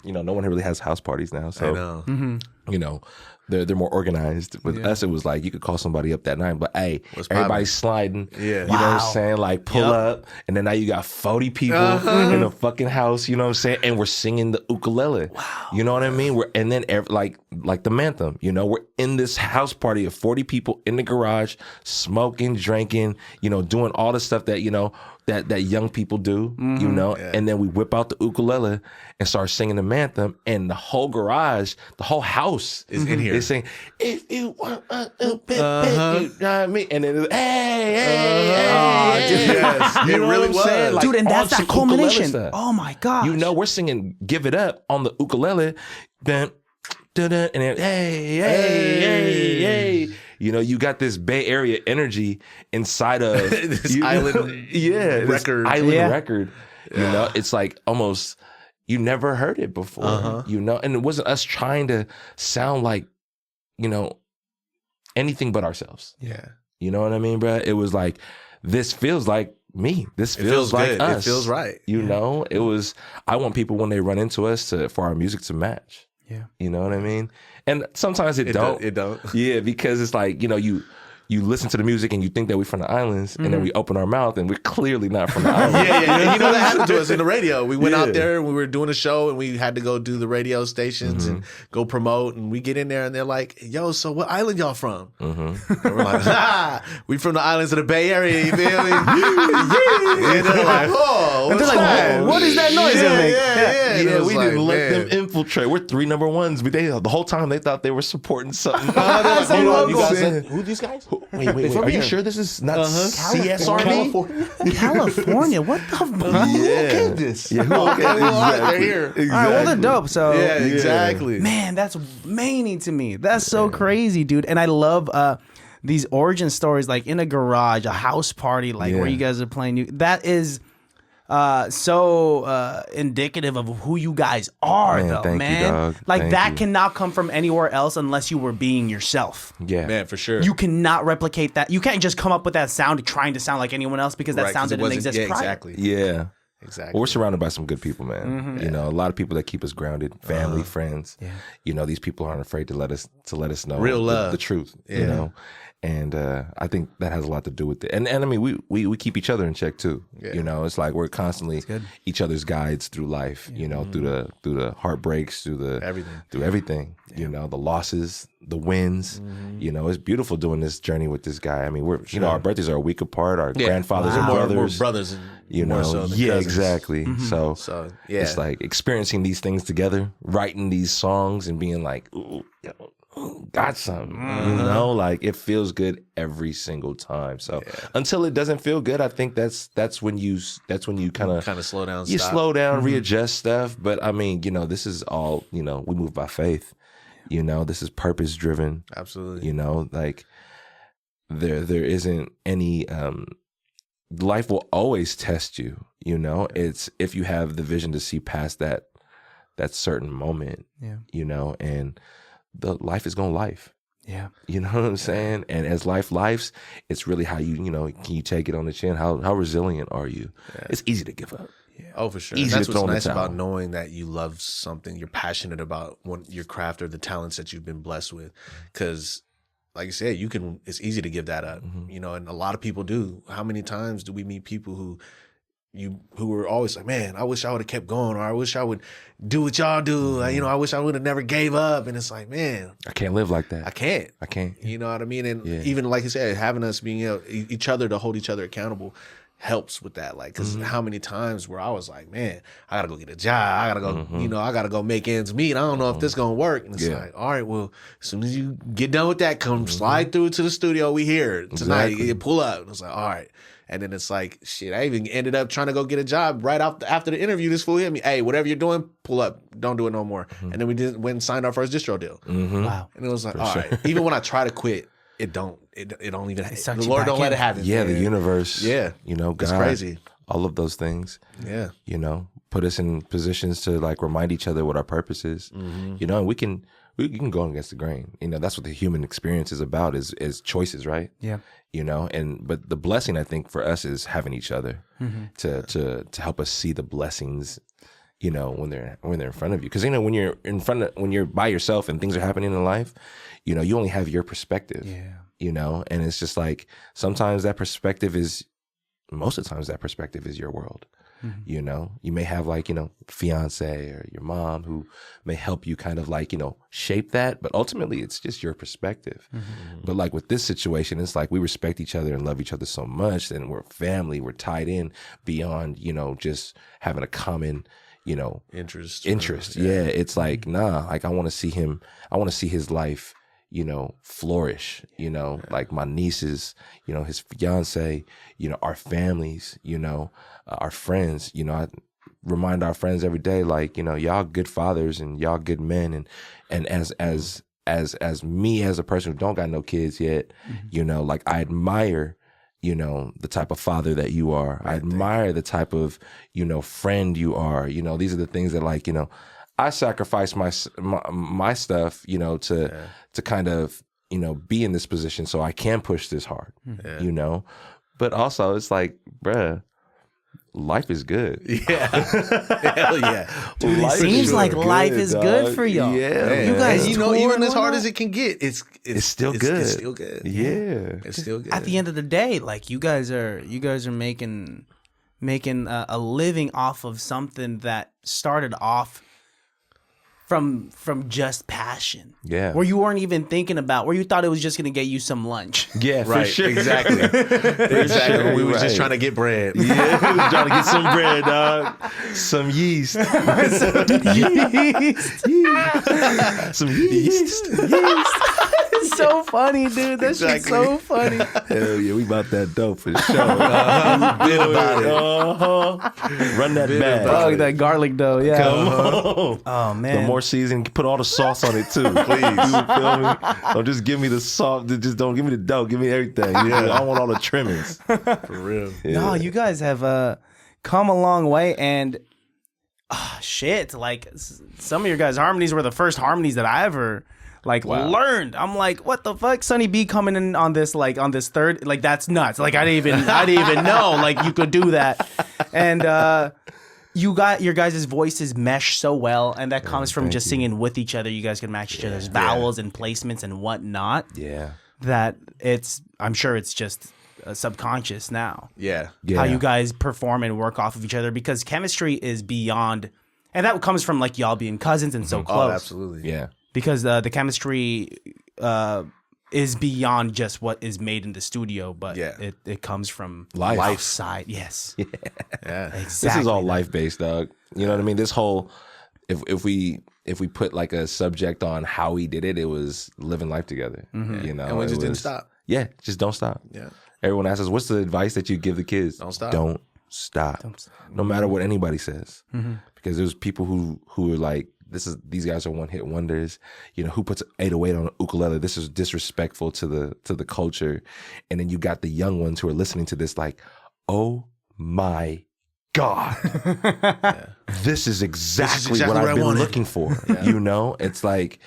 you know, no one really has house parties now. So, I know. You know, they're more organized. With us, it was like you could call somebody up that night, but hey, everybody's sliding. Yeah. You know what I'm saying? Like pull up, and then now you got 40 people in a fucking house, you know what I'm saying? And we're singing the ukulele. Wow. You know what I mean? And then like the Manthem, you know, we're in this house party of 40 people in the garage, smoking, drinking, you know, doing all the stuff that, you know, that young people do, you know, and then we whip out the ukulele and start singing the Manthem, and the whole garage, the whole house is in here. Is saying, if you want a you know what I mean? And then it's, hey, dude, yes. You know It really what I'm saying? was. Like, Dude, and that's on some that culmination. ukulele stuff. Oh my god! You know, we're singing "Give It Up" on the ukulele, then, and then, hey. You know, you got this Bay Area energy inside of this island record. Record. You know, it's like almost, you never heard it before, you know, and it wasn't us trying to sound like, you know, anything but ourselves. Yeah. You know what I mean, bro? It was like, this feels like me. This feels like good. us. It feels right. You know, it was, I want people when they run into us for our music to match. Yeah. You know what I mean? And sometimes it don't. It don't. Yeah, because it's like, you know, you listen to the music and you think that we're from the islands, and then we open our mouth and we're clearly not from the islands. Yeah. And you know, that happened to us in the radio. We went out there and we were doing a show, and we had to go do the radio stations and go promote. And we get in there and they're like, yo, so what island y'all from? And we're like, we from the islands of the Bay Area, you feel me? And they're like, oh, And they're like, what is that noise? Yeah, we didn't let man. them infiltrate. We're 3 number ones, but the whole time they thought they were supporting something. That's so You local. guys said, who are these guys? Wait. Are you sure this is not CSRB? California? What the fuck? Who okayed this? Yeah, who okayed this? They're here. All right, well, they're dope. So Yeah, exactly. man, that's meaning to me. That's so crazy, dude. And I love these origin stories, like in a garage, a house party, like where you guys are playing. That is so indicative of who you guys are, Man, though, thank you, man. dog. Like Thank that you. cannot come from anywhere else unless you were being yourself. Yeah. Man, for sure. You cannot replicate that. You can't just come up with that sound trying to sound like anyone else, because that Right, 'cause sound it didn't wasn't- exist yeah, prior. exactly. Yeah. Exactly. Well, we're surrounded by some good people, man. You know, a lot of people that keep us grounded, family, friends. Yeah. You know, these people aren't afraid to let us know real love, the truth. Yeah. You know, and I think that has a lot to do with it. And I mean, we keep each other in check too. Yeah. You know, it's like we're constantly each other's guides through life. You know, through the heartbreaks, through everything. Yeah. You know, the losses, the wins. You know, it's beautiful doing this journey with this guy. I mean, you know, our birthdays are a week apart. Our grandfathers are brothers. More brothers. And you know, so yeah, cousins. exactly. So it's like experiencing these things together, writing these songs, and being like, ooh, got something. You know, like it feels good every single time. So until it doesn't feel good, I think that's when you kind of slow down. You slow down, readjust stuff. But I mean, you know, this is all, you know, we move by faith. You know, this is purpose driven. Absolutely. You know, like there isn't any. Life will always test you, you know. It's if you have the vision to see past that certain moment, you know, and the life is gonna life. Yeah. You know what I'm saying? And as life lives, it's really how you know, can you take it on the chin? How resilient are you? Yeah. It's easy to give up. Yeah. Oh, for sure. That's what's nice about knowing that you love something, you're passionate about your craft or the talents that you've been blessed with. Because like I said, it's easy to give that up, you know, and a lot of people do. How many times do we meet people who were always like, man, I wish I would have kept going, or I wish I would do what y'all do. You know, I wish I would have never gave up. And it's like, man, I can't live like that. I can't. You know what I mean? And even like you said, having us being each other to hold each other accountable helps with that. Like, because how many times where I was like, man, I gotta go get a job, I gotta go, you know, I gotta go make ends meet, I don't know if this gonna work. And it's like, all right, well, as soon as you get done with that, come slide through to the studio, we here tonight. You pull up. And it's like, all right. And then it's like, shit, I even ended up trying to go get a job right after the interview. This fool hit me, hey, whatever you're doing, pull up, don't do it no more. And then we went and signed our first distro deal. Wow. And it was like, all right, even when I try to quit, it don't even, the Lord don't let it happen. Yeah, the universe. Yeah. You know, God. It's crazy. All of those things. Yeah. You know, put us in positions to like remind each other what our purpose is. You know, and we can go against the grain. You know, that's what the human experience is about, is choices, right? Yeah. You know, but the blessing I think for us is having each other to help us see the blessings, you know, when they're in front of you. Because, you know, when you're by yourself and things are happening in life, you know, you only have your perspective. Yeah. You know, and it's just like most of the times that perspective is your world. You know, you may have like, you know, fiance or your mom who may help you kind of like, you know, shape that, but ultimately it's just your perspective. But like with this situation, it's like we respect each other and love each other so much, and we're family, we're tied in beyond, you know, just having a common, you know, interest. Yeah. It's like, nah, like I want to see his life, you know, flourish, you know, like my nieces, you know, his fiance, you know, our families, you know, our friends, you know, I remind our friends every day, like, you know, y'all good fathers and y'all good men. And as me, as a person who don't got no kids yet, you know, like I admire, you know, the type of father that you are. Right, I admire the type of, you know, friend you are. You know, these are the things that, like, you know, I sacrifice my stuff, you know, to kind of, you know, be in this position so I can push this hard, you know. But also it's like, bruh, life is good. Yeah. Hell yeah. Dude, it seems like life is good for y'all. Yeah. You guys, you know, even as hard as it can get, it's still good. It's still good. Yeah. It's still good. At the end of the day, like you guys are making a living off of something that started off from just passion. Yeah. Where you weren't even thinking about, where you thought it was just going to get you some lunch. Yeah, right. For sure. Exactly. Exactly. We was just trying to get bread. Yeah, we was trying to get some bread, dog. Some yeast. Some yeast. It's so funny, dude. That shit's so funny. Hell yeah, we about that dope for sure. Bit about it. Run that back. Oh, that garlic dough. Yeah. Come on. Oh man. The more season, put all the sauce on it too, please. You feel me? Don't just give me the sauce. Just don't give me the dough. Give me everything. Yeah, I want all the trimmings. For real. Yeah. No, you guys have come a long way, and shit, like some of your guys' harmonies were the first harmonies that I ever learned. I'm like, what the fuck? Sonny B coming in on this third, like that's nuts. Like I didn't even know like you could do that. And your guys' voices mesh so well, and that comes from just singing with each other. You guys can match each other's vowels and placements and whatnot. Yeah. That I'm sure it's just subconscious now. Yeah. How you guys perform and work off of each other, because chemistry is beyond, and that comes from like y'all being cousins and so close. Oh, absolutely. Yeah. Because the chemistry is beyond just what is made in the studio, but it comes from life side. Yes. Yeah. Exactly. This is all life based, dog. You know what I mean? This whole if we put like a subject on how we did it, it was living life together. You know, And we just didn't stop. Yeah, just don't stop. Yeah. Everyone asks us, what's the advice that you give the kids? Don't stop. Don't stop. No matter what anybody says. Because there's people who are like, these guys are one hit wonders. You know, who puts 808 on an ukulele? This is disrespectful to the culture. And then you got the young ones who are listening to this like, oh my God. This is exactly what I've been looking for. You know, it's like,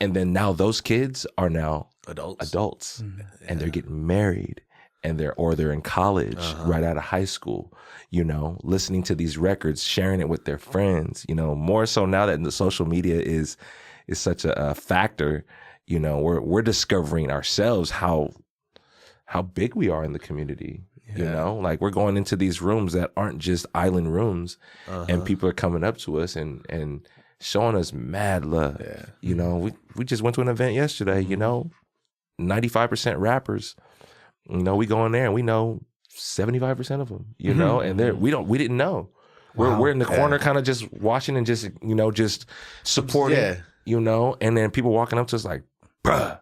and then now those kids are now adults and they're getting married and they're in college right out of high school, you know, listening to these records, sharing it with their friends, you know, more so now that the social media is such a factor, you know, we're discovering ourselves how big we are in the community. You know, like we're going into these rooms that aren't just island rooms and people are coming up to us and showing us mad love. You know, we just went to an event yesterday, you know, 95% rappers, you know, we go in there and we know 75% of them, you know, and we didn't know. We're in the corner kind of just watching and just, you know, just supporting, you know, and then people walking up to us like, bruh,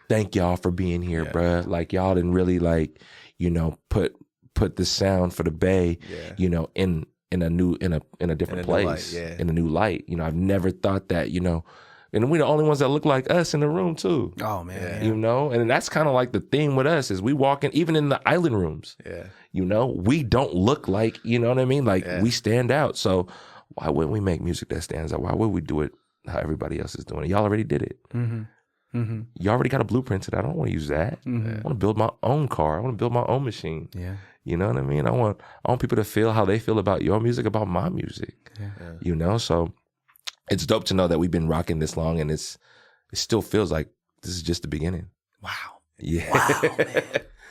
thank y'all for being here, bruh. Like y'all didn't really like, you know, put the sound for the Bay, you know, in a different place, in a new light. You know, I've never thought that, you know, and we're the only ones that look like us in the room too. Oh man. You know, and that's kind of like the theme with us is we walk in, even in the island rooms, you know, we don't look like, you know what I mean? Like we stand out. So why wouldn't we make music that stands out? Why would we do it how everybody else is doing it? Y'all already did it. You already got a blueprint to that. I don't want to use that. I want to build my own car. I want to build my own machine. Yeah. You know what I mean? I want people to feel how they feel about your music, about my music. You know? So it's dope to know that we've been rocking this long and it still feels like this is just the beginning. Wow. Yeah. Wow, man.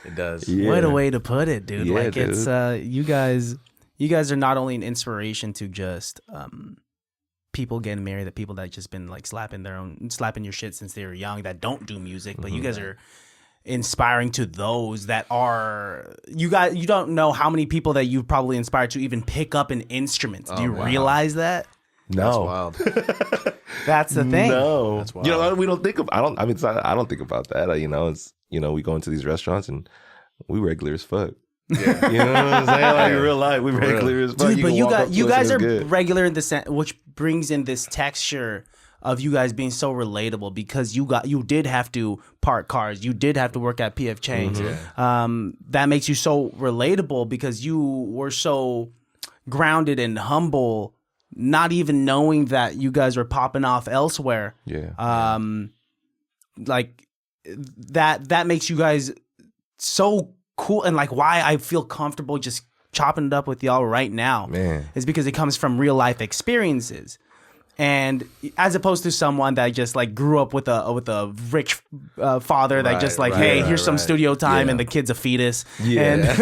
It does. Yeah. What a way to put it, dude. Yeah, like dude. it's you guys are not only an inspiration to just people getting married, the people that just been like slapping your shit since they were young that don't do music, but you guys are inspiring to those that are you don't know how many people that you've probably inspired to even pick up an instrument. Do you realize that? No. That's wild. That's the thing. No. That's wild. You know, we don't think of I don't think about that. You know, it's, you know, we go into these restaurants and we regular as fuck. Yeah. You know what I'm saying? Like in real life, we regular as fuck. Dude, but you guys are good. regular in the sense, which brings in this texture of you guys being so relatable, because you did have to park cars, you did have to work at PF Chang's. That makes you so relatable because you were so grounded and humble, not even knowing that you guys were popping off elsewhere. Yeah. Like that makes you guys so cool, and like why I feel comfortable just chopping it up with y'all right now, Man. is because it comes from real life experiences. And as opposed to someone that just like grew up with a rich father that just like, hey, here's some studio time, and the kid's a fetus. And just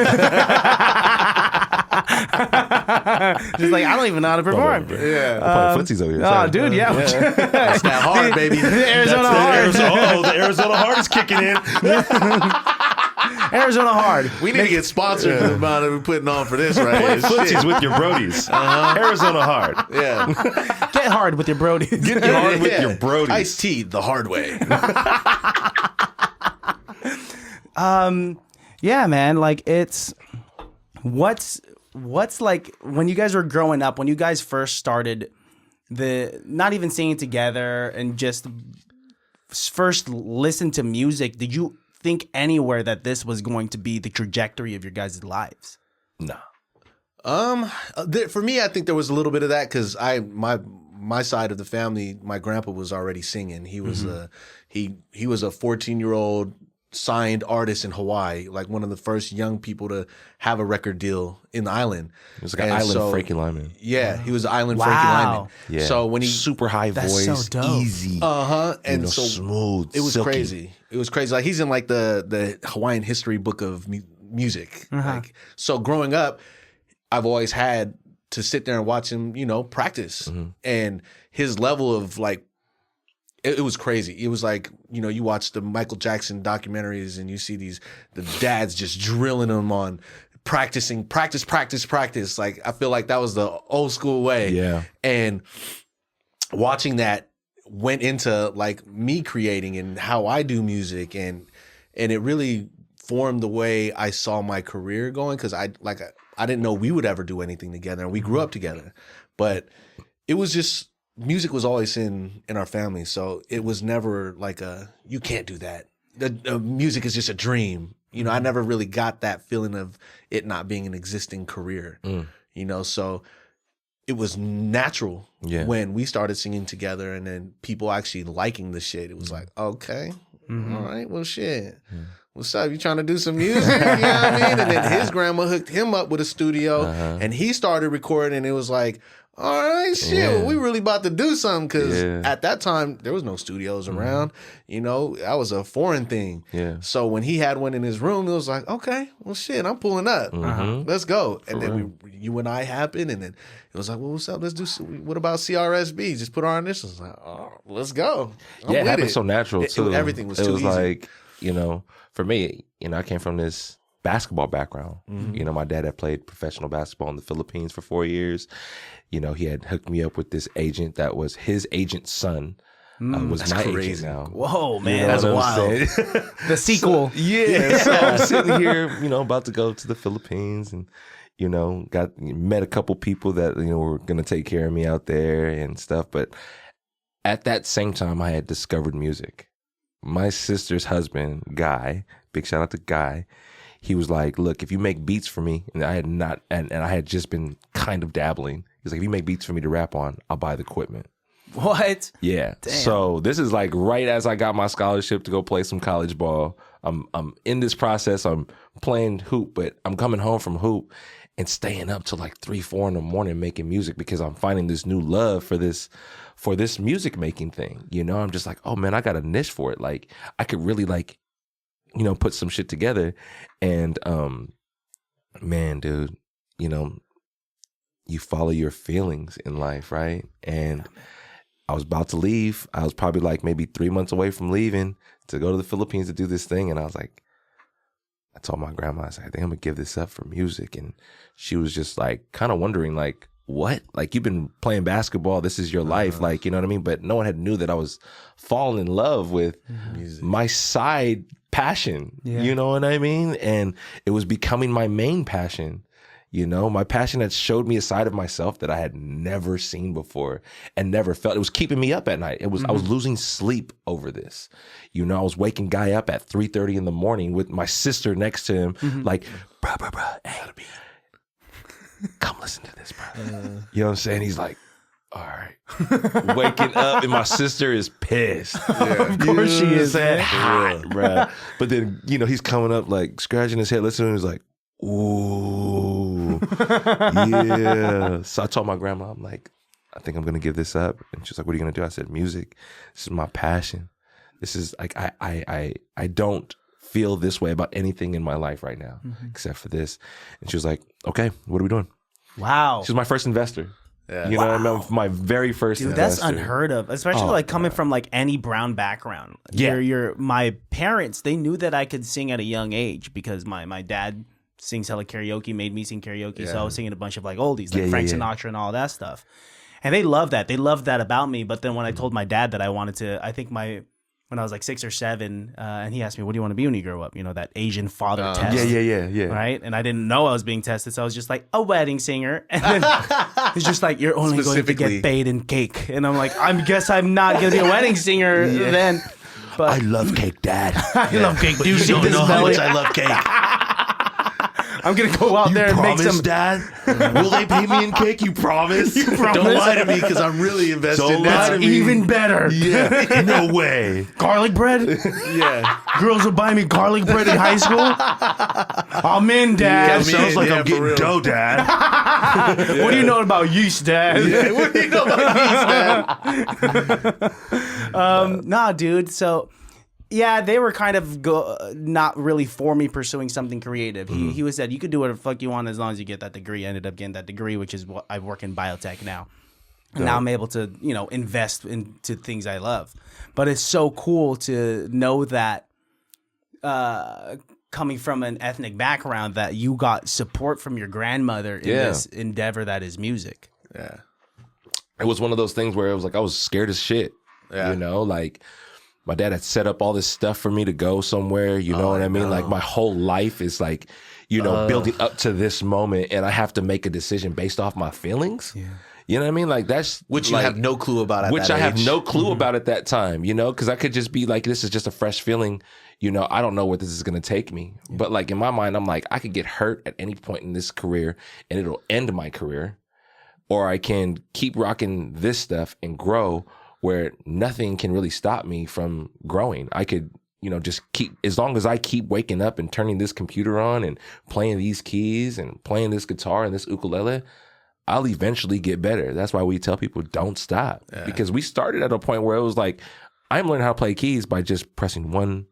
like, I don't even know how to perform. I'm playing footsies over here. Oh, dude, That's that hard, baby. The Arizona hard. The Arizona hard is kicking in. Arizona hard. We need to get sponsored for the amount that we're putting on for this right here. Footsies with your brodies. Arizona hard. Yeah. Get hard with your brodies. Get hard with your brodies. Iced tea the hard way. Yeah, man. Like it's what's like when you guys were growing up, when you guys first started not even singing together and just first listened to music, did you think anywhere that this was going to be the trajectory of your guys' lives? No. For me, I think there was a little bit of that because my side of the family, my grandpa was already singing. He was he was a 14-year-old signed artist in Hawaii, like one of the first young people to have a record deal in the island. It was like an island Frankie Lyman. Yeah, he was island Frankie Lyman. Yeah. So when he super high voice, so dope. easy, and so smooth. It was silky. crazy. It was crazy. Like he's in like the Hawaiian history book of music. Like so, growing up, I've always had to sit there and watch him, practice, and his level of like. It was crazy. It was like, you watch the Michael Jackson documentaries and you see the dads just drilling them on practice. Like, I feel like that was the old school way. Yeah. And watching that went into like me creating and how I do music. And it really formed the way I saw my career going. Cause I didn't know we would ever do anything together, and we grew up together, but it was just, music was always in our family, so it was never like you can't do that. The music is just a dream. I never really got that feeling of it not being an existing career. So it was natural when we started singing together, and then people actually liking the shit. It was like, okay, all right, well, shit. What's up? You trying to do some music? You know what I mean? And then his grandma hooked him up with a studio, and he started recording. And it was like, all right, shit, we really about to do something, because at that time there was no studios around. That was a foreign thing. Yeah. So when he had one in his room, it was like, okay, well, shit, I'm pulling up. Let's go. And then you and I happened, and then it was like, well, what's up? Let's do. What about CRSB? Just put our initials. Like, oh, let's go. It happened so natural too. Everything was too easy. Like, for me, I came from this basketball background. My dad had played professional basketball in the Philippines for 4 years. He had hooked me up with this agent that was his agent's son. Was my agent now. Whoa, man, that's wild. The sequel. So I'm sitting here, about to go to the Philippines, and met a couple people that were gonna take care of me out there and stuff. But at that same time, I had discovered music. My sister's husband, Guy, big shout out to Guy. He was like, look, if you make beats for me, and I had not, and I had just been kind of dabbling. He's like, if you make beats for me to rap on, I'll buy the equipment. What? Yeah. Damn. So this is like right as I got my scholarship to go play some college ball. I'm in this process. I'm playing hoop, but I'm coming home from hoop and staying up till like 3-4 in the morning making music, because I'm finding this new love for this music making thing. I'm just like, oh man, I got a niche for it. Like I could really like, put some shit together. And man, dude, you follow your feelings in life, right? And I was about to leave. I was probably like maybe 3 months away from leaving to go to the Philippines to do this thing. And I was like, I told my grandma, I said, I think I'm gonna give this up for music. And she was just like kind of wondering, like, what? Like, you've been playing basketball, this is your life, like, you know what I mean? But no one had knew that I was falling in love with music, my side passion, you know what I mean? And it was becoming my main passion. My passion had showed me a side of myself that I had never seen before and never felt. It was keeping me up at night. It was I was losing sleep over this. I was waking Guy up at 3:30 in the morning with my sister next to him, like, bruh, hey, come listen to this, bro. You know what I'm saying? He's like, all right. Waking up, and my sister is pissed. Of course she is. Hot, bro. But then, he's coming up like scratching his head, listening. He's like, ooh, yeah. So I told my grandma, I'm like, I think I'm gonna give this up. And she's like, what are you gonna do? I said, music. This is my passion. This is like, I don't feel this way about anything in my life right now except for this. And she was like, okay, what are we doing? Wow. She was my first investor. Yeah. What I mean? My very first investor. That's unheard of, especially coming from like Annie Brown background. Yeah. My parents, they knew that I could sing at a young age because my dad sings hella karaoke, made me sing karaoke. So I was singing a bunch of like oldies, like Frank Sinatra and all that stuff. And they loved that. They loved that about me. But then when I told my dad that I wanted to, I think when I was like 6 or 7, and he asked me, what do you want to be when you grow up? That Asian father test. Yeah. Right? And I didn't know I was being tested. So I was just like, a wedding singer. And then he's just like, you're only going to get paid in cake. And I'm like, I guess I'm not going to be a wedding singer then. But I love cake, Dad. I love cake. Do you don't know how much I love cake. I'm gonna go out there and make some. Dad? Will they pay me in cake? You promise? Don't lie to me because I'm really invested. Don't lie to me. Even better. Yeah, no way. Garlic bread? Yeah. Girls will buy me garlic bread in high school? I'm in, Dad. That sounds like yeah, I'm for getting real. dough, Dad. What do you know about yeast, Dad? Yeah, what do you know about yeast, man? Nah, dude. So, yeah, they were kind of not really for me pursuing something creative. He was said, you could do whatever the fuck you want as long as you get that degree. I ended up getting that degree, which is what I work in biotech now. And now I'm able to, invest into things I love. But it's so cool to know that coming from an ethnic background that you got support from your grandmother in this endeavor that is music. Yeah. It was one of those things where it was like I was scared as shit. Yeah. Like my dad had set up all this stuff for me to go somewhere. You know what I mean? No. Like my whole life is like, building up to this moment, and I have to make a decision based off my feelings. Yeah. You know what I mean? Like that's Which you have no clue about at which that I have age. no clue about at that time, because I could just be like, this is just a fresh feeling. I don't know where this is going to take me. Yeah. But like in my mind, I'm like, I could get hurt at any point in this career and it'll end my career. Or I can keep rocking this stuff and grow where nothing can really stop me from growing. I could, just keep, as long as I keep waking up and turning this computer on and playing these keys and playing this guitar and this ukulele, I'll eventually get better. That's why we tell people don't stop. Yeah. Because we started at a point where it was like, I'm learning how to play keys by just pressing one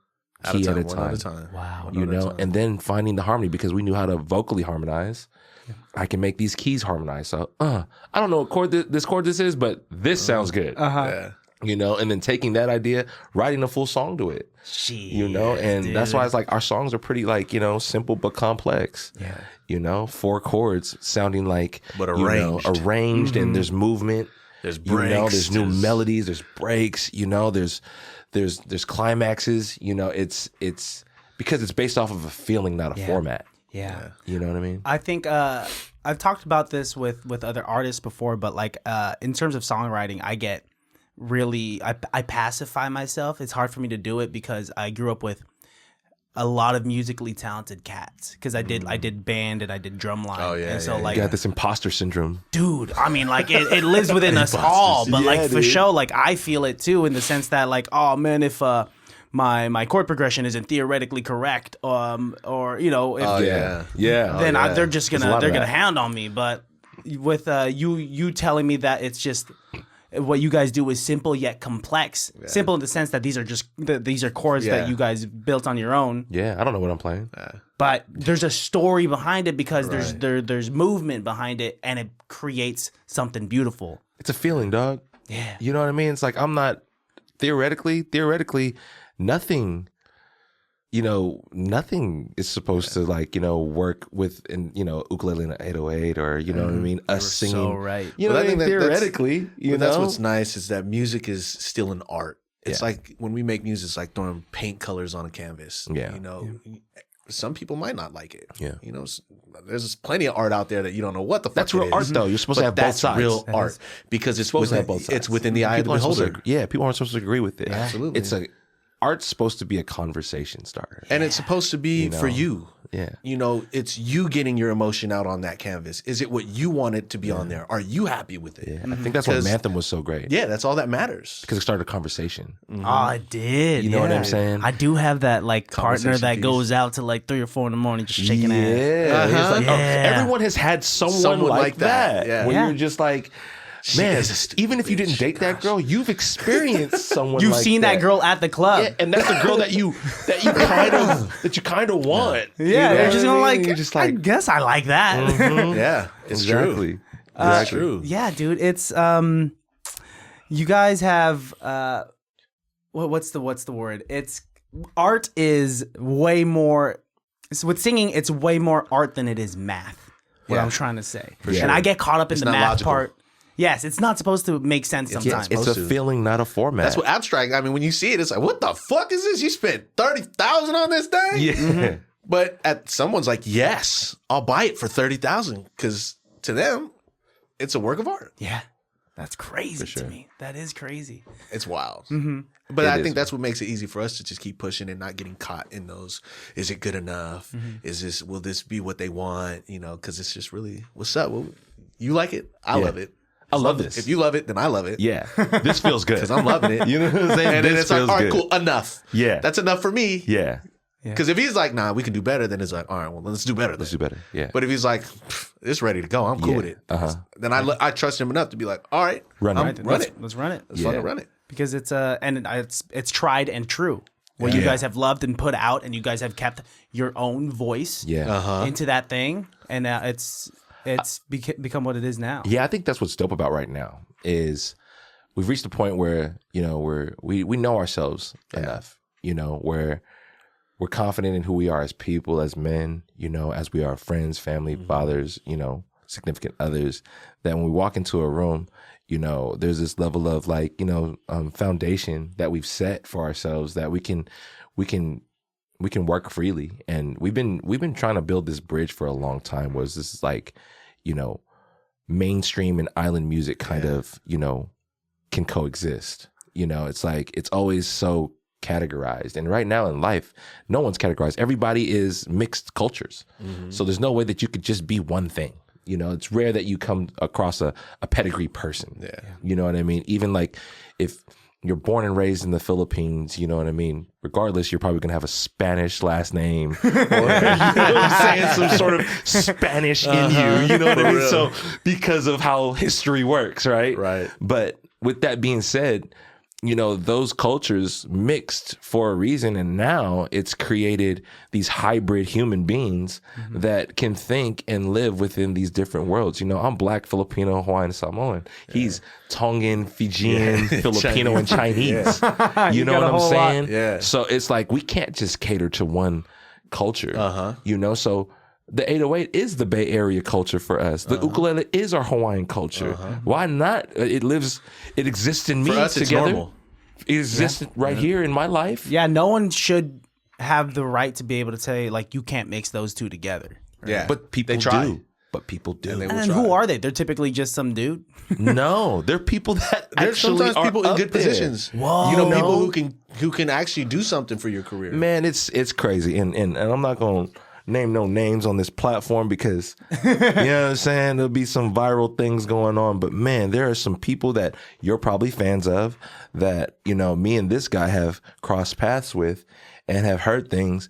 key at a time. Wow. And then finding the harmony because we knew how to vocally harmonize. I can make these keys harmonize. So, I don't know what chord this is, but this sounds good. Uh-huh. Yeah. And then taking that idea, writing a full song to it. And that's why it's like our songs are pretty like, simple but complex. Yeah. 4 chords sounding like, but arranged. And there's movement. There's breaks. There's new melodies. There's breaks. There's climaxes. It's because it's based off of a feeling, not a format. Yeah. You know what I mean? I think I've talked about this with other artists before, but like in terms of songwriting, I get really I pacify myself. It's hard for me to do it because I grew up with a lot of musically talented cats because I did band and I did drumline. Oh yeah. And so like you got this imposter syndrome. Dude, I mean like it lives within us all, but like for sure, like I feel it too in the sense that like, oh man, if my chord progression isn't theoretically correct, or if then they're just gonna hound on me. But with you telling me that it's just what you guys do is simple yet complex. Yeah. Simple in the sense that these are chords that you guys built on your own. Yeah, I don't know what I'm playing. But there's a story behind it because there's movement behind it, and it creates something beautiful. It's a feeling, dog. Yeah, you know what I mean. It's like I'm not theoretically. Nothing, nothing is supposed to work with ukulele and an 808 or what I mean, us singing. So right. I think theoretically, that's what's nice is that music is still an art. It's like when we make music, it's like throwing paint colors on a canvas. Yeah. Some people might not like it. Yeah. There's plenty of art out there that you don't know what the fuck that's real art though. You're supposed to have both sides. Real art because it's supposed to have both sides. It's within the eye of the beholder. People aren't supposed to agree with it. Absolutely. Art's supposed to be a conversation starter. And it's supposed to be for you. Yeah. It's you getting your emotion out on that canvas. Is it what you want it to be on there? Are you happy with it? Yeah. I think that's why Manthem was so great. Yeah, that's all that matters. Because it started a conversation. Mm-hmm. Oh, it did. You know what I'm saying? I do have that partner that goes out to 3 or 4 in the morning just shaking ass. Everyone has had someone like that. Yeah. Where you're just like, man, even if you didn't date that girl, you've experienced someone. You've seen that girl at the club, and that's the girl that you kind of want. Yeah, you're just gonna you're just like, I guess I like that. Mm-hmm. Yeah, it's exactly. It's true. Yeah, dude, it's you guys have what's the word? It's art is way more. With singing, it's way more art than it is math. What I'm trying to say, and I get caught up in the math logical part. Yes, it's not supposed to make sense sometimes. It's a feeling, not a format. That's what abstract. I mean, when you see it, it's like, what the fuck is this? You spent $30,000 on this thing? Yeah. Mm-hmm. But someone's like, yes, I'll buy it for $30,000 because to them, it's a work of art. Yeah. That's crazy to me. That is crazy. It's wild. Mm-hmm. But I think that's what makes it easy for us to just keep pushing and not getting caught in those. Is it good enough? Mm-hmm. Will this be what they want? You know, because it's just really, what's up? Well, you like it? I love it. I love this. If you love it, then I love it. Yeah. This feels good. Because I'm loving it. You know what I'm saying? And then it's like, all right, cool, enough. Yeah. That's enough for me. Yeah. Because if he's like, nah, we can do better, then it's like, all right, well, let's do better. Let's do better. Yeah. But if he's like, it's ready to go, I'm cool with it. Then I trust him enough to be like, all right, run it. Let's run it. It's fun to run it. Because it's it's tried and true. What you guys have loved and put out, and you guys have kept your own voice into that thing, and it's become what it is now. Yeah, I think that's what's dope about right now is we've reached a point where, you know, we know ourselves enough, you know, where we're confident in who we are as people, as men, you know, as we are friends, family, fathers, you know, significant others, that when we walk into a room, you know, there's this level of like, you know, foundation that we've set for ourselves that we can work freely. And we've been trying to build this bridge for a long time, was this like, you know, mainstream and island music kind of, you know, can coexist. You know, it's like, it's always so categorized. And right now in life, no one's categorized. Everybody is mixed cultures. So there's no way that you could just be one thing. You know, it's rare that you come across a pedigree person. Yeah. You know what I mean? Even like if you're born and raised in the Philippines, you know what I mean? Regardless, you're probably going to have a Spanish last name or, you know what I'm saying? Some sort of Spanish in you, you know what I mean? So because of how history works, right? Right. But with that being said, you know, those cultures mixed for a reason, and now it's created these hybrid human beings that can think and live within these different worlds. You know, I'm Black, Filipino, Hawaiian, Samoan. He's Tongan, Fijian, Filipino, and Chinese. You know what I'm saying? Yeah. So it's like we can't just cater to one culture. You know, so the 808 is the Bay Area culture for us. The ukulele is our Hawaiian culture. Why not? It exists in me for us, together. It's normal. It exists right here in my life. Yeah, no one should have the right to be able to say, like, you can't mix those two together. Yeah. But people do. But people do. And who are they? They're typically just some dude. No, they're people that there's actually sometimes people in good there. positions. Whoa. You know, people who can actually do something for your career. Man, it's crazy. And I'm not going to name no names on this platform because, you know what I'm saying, there'll be some viral things going on. But man, there are some people that you're probably fans of that, you know, me and this guy have crossed paths with and have heard things,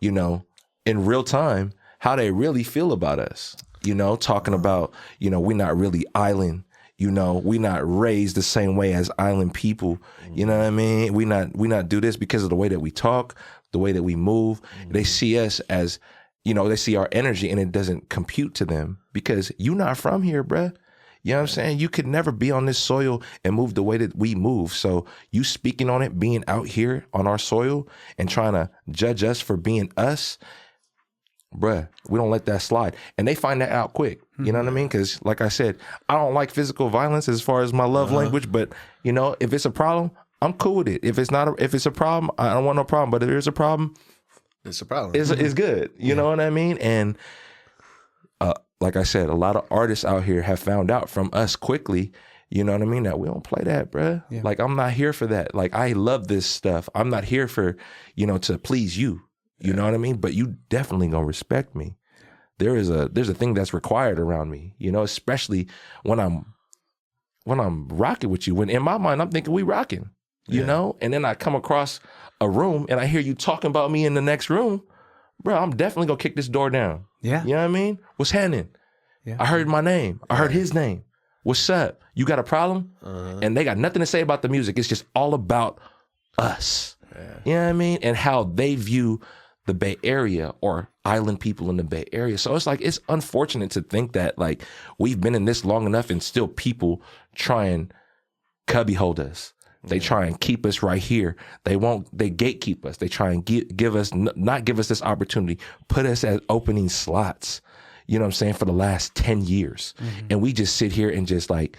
you know, in real time, how they really feel about us, you know, talking about, you know, we're not really island. You know, we not raised the same way as island people. You know what I mean? We not do this because of the way that we talk, the way that we move. They see us as, you know, they see our energy and it doesn't compute to them because you not from here, bruh. You know what I'm saying? You could never be on this soil and move the way that we move. So you speaking on it, being out here on our soil and trying to judge us for being us, bruh, we don't let that slide. And they find that out quick. You know what I mean? Because like I said, I don't like physical violence as far as my love language. But, you know, if it's a problem, I'm cool with it. If it's a problem, I don't want no problem. But if there's a problem, it's a problem. It's good. You know what I mean? And like I said, a lot of artists out here have found out from us quickly, you know what I mean, that we don't play that, bruh. Yeah. Like, I'm not here for that. Like, I love this stuff. I'm not here for, you know, to please you. You know what I mean? But you definitely gonna respect me. There's a thing that's required around me, you know, especially when I'm rocking with you. When in my mind, I'm thinking we rocking, you know? And then I come across a room and I hear you talking about me in the next room, bro, I'm definitely gonna kick this door down. Yeah. You know what I mean? What's happening? Yeah. I heard my name. I heard his name. What's up? You got a problem? And they got nothing to say about the music. It's just all about us. Yeah. You know what I mean? And how they view the Bay Area or island people in the Bay Area. So it's like, it's unfortunate to think that like we've been in this long enough and still people try and cubby hold us. They try and keep us right here. They gatekeep us. They try and not give us this opportunity, put us at opening slots, you know what I'm saying, for the last 10 years. And we just sit here and just like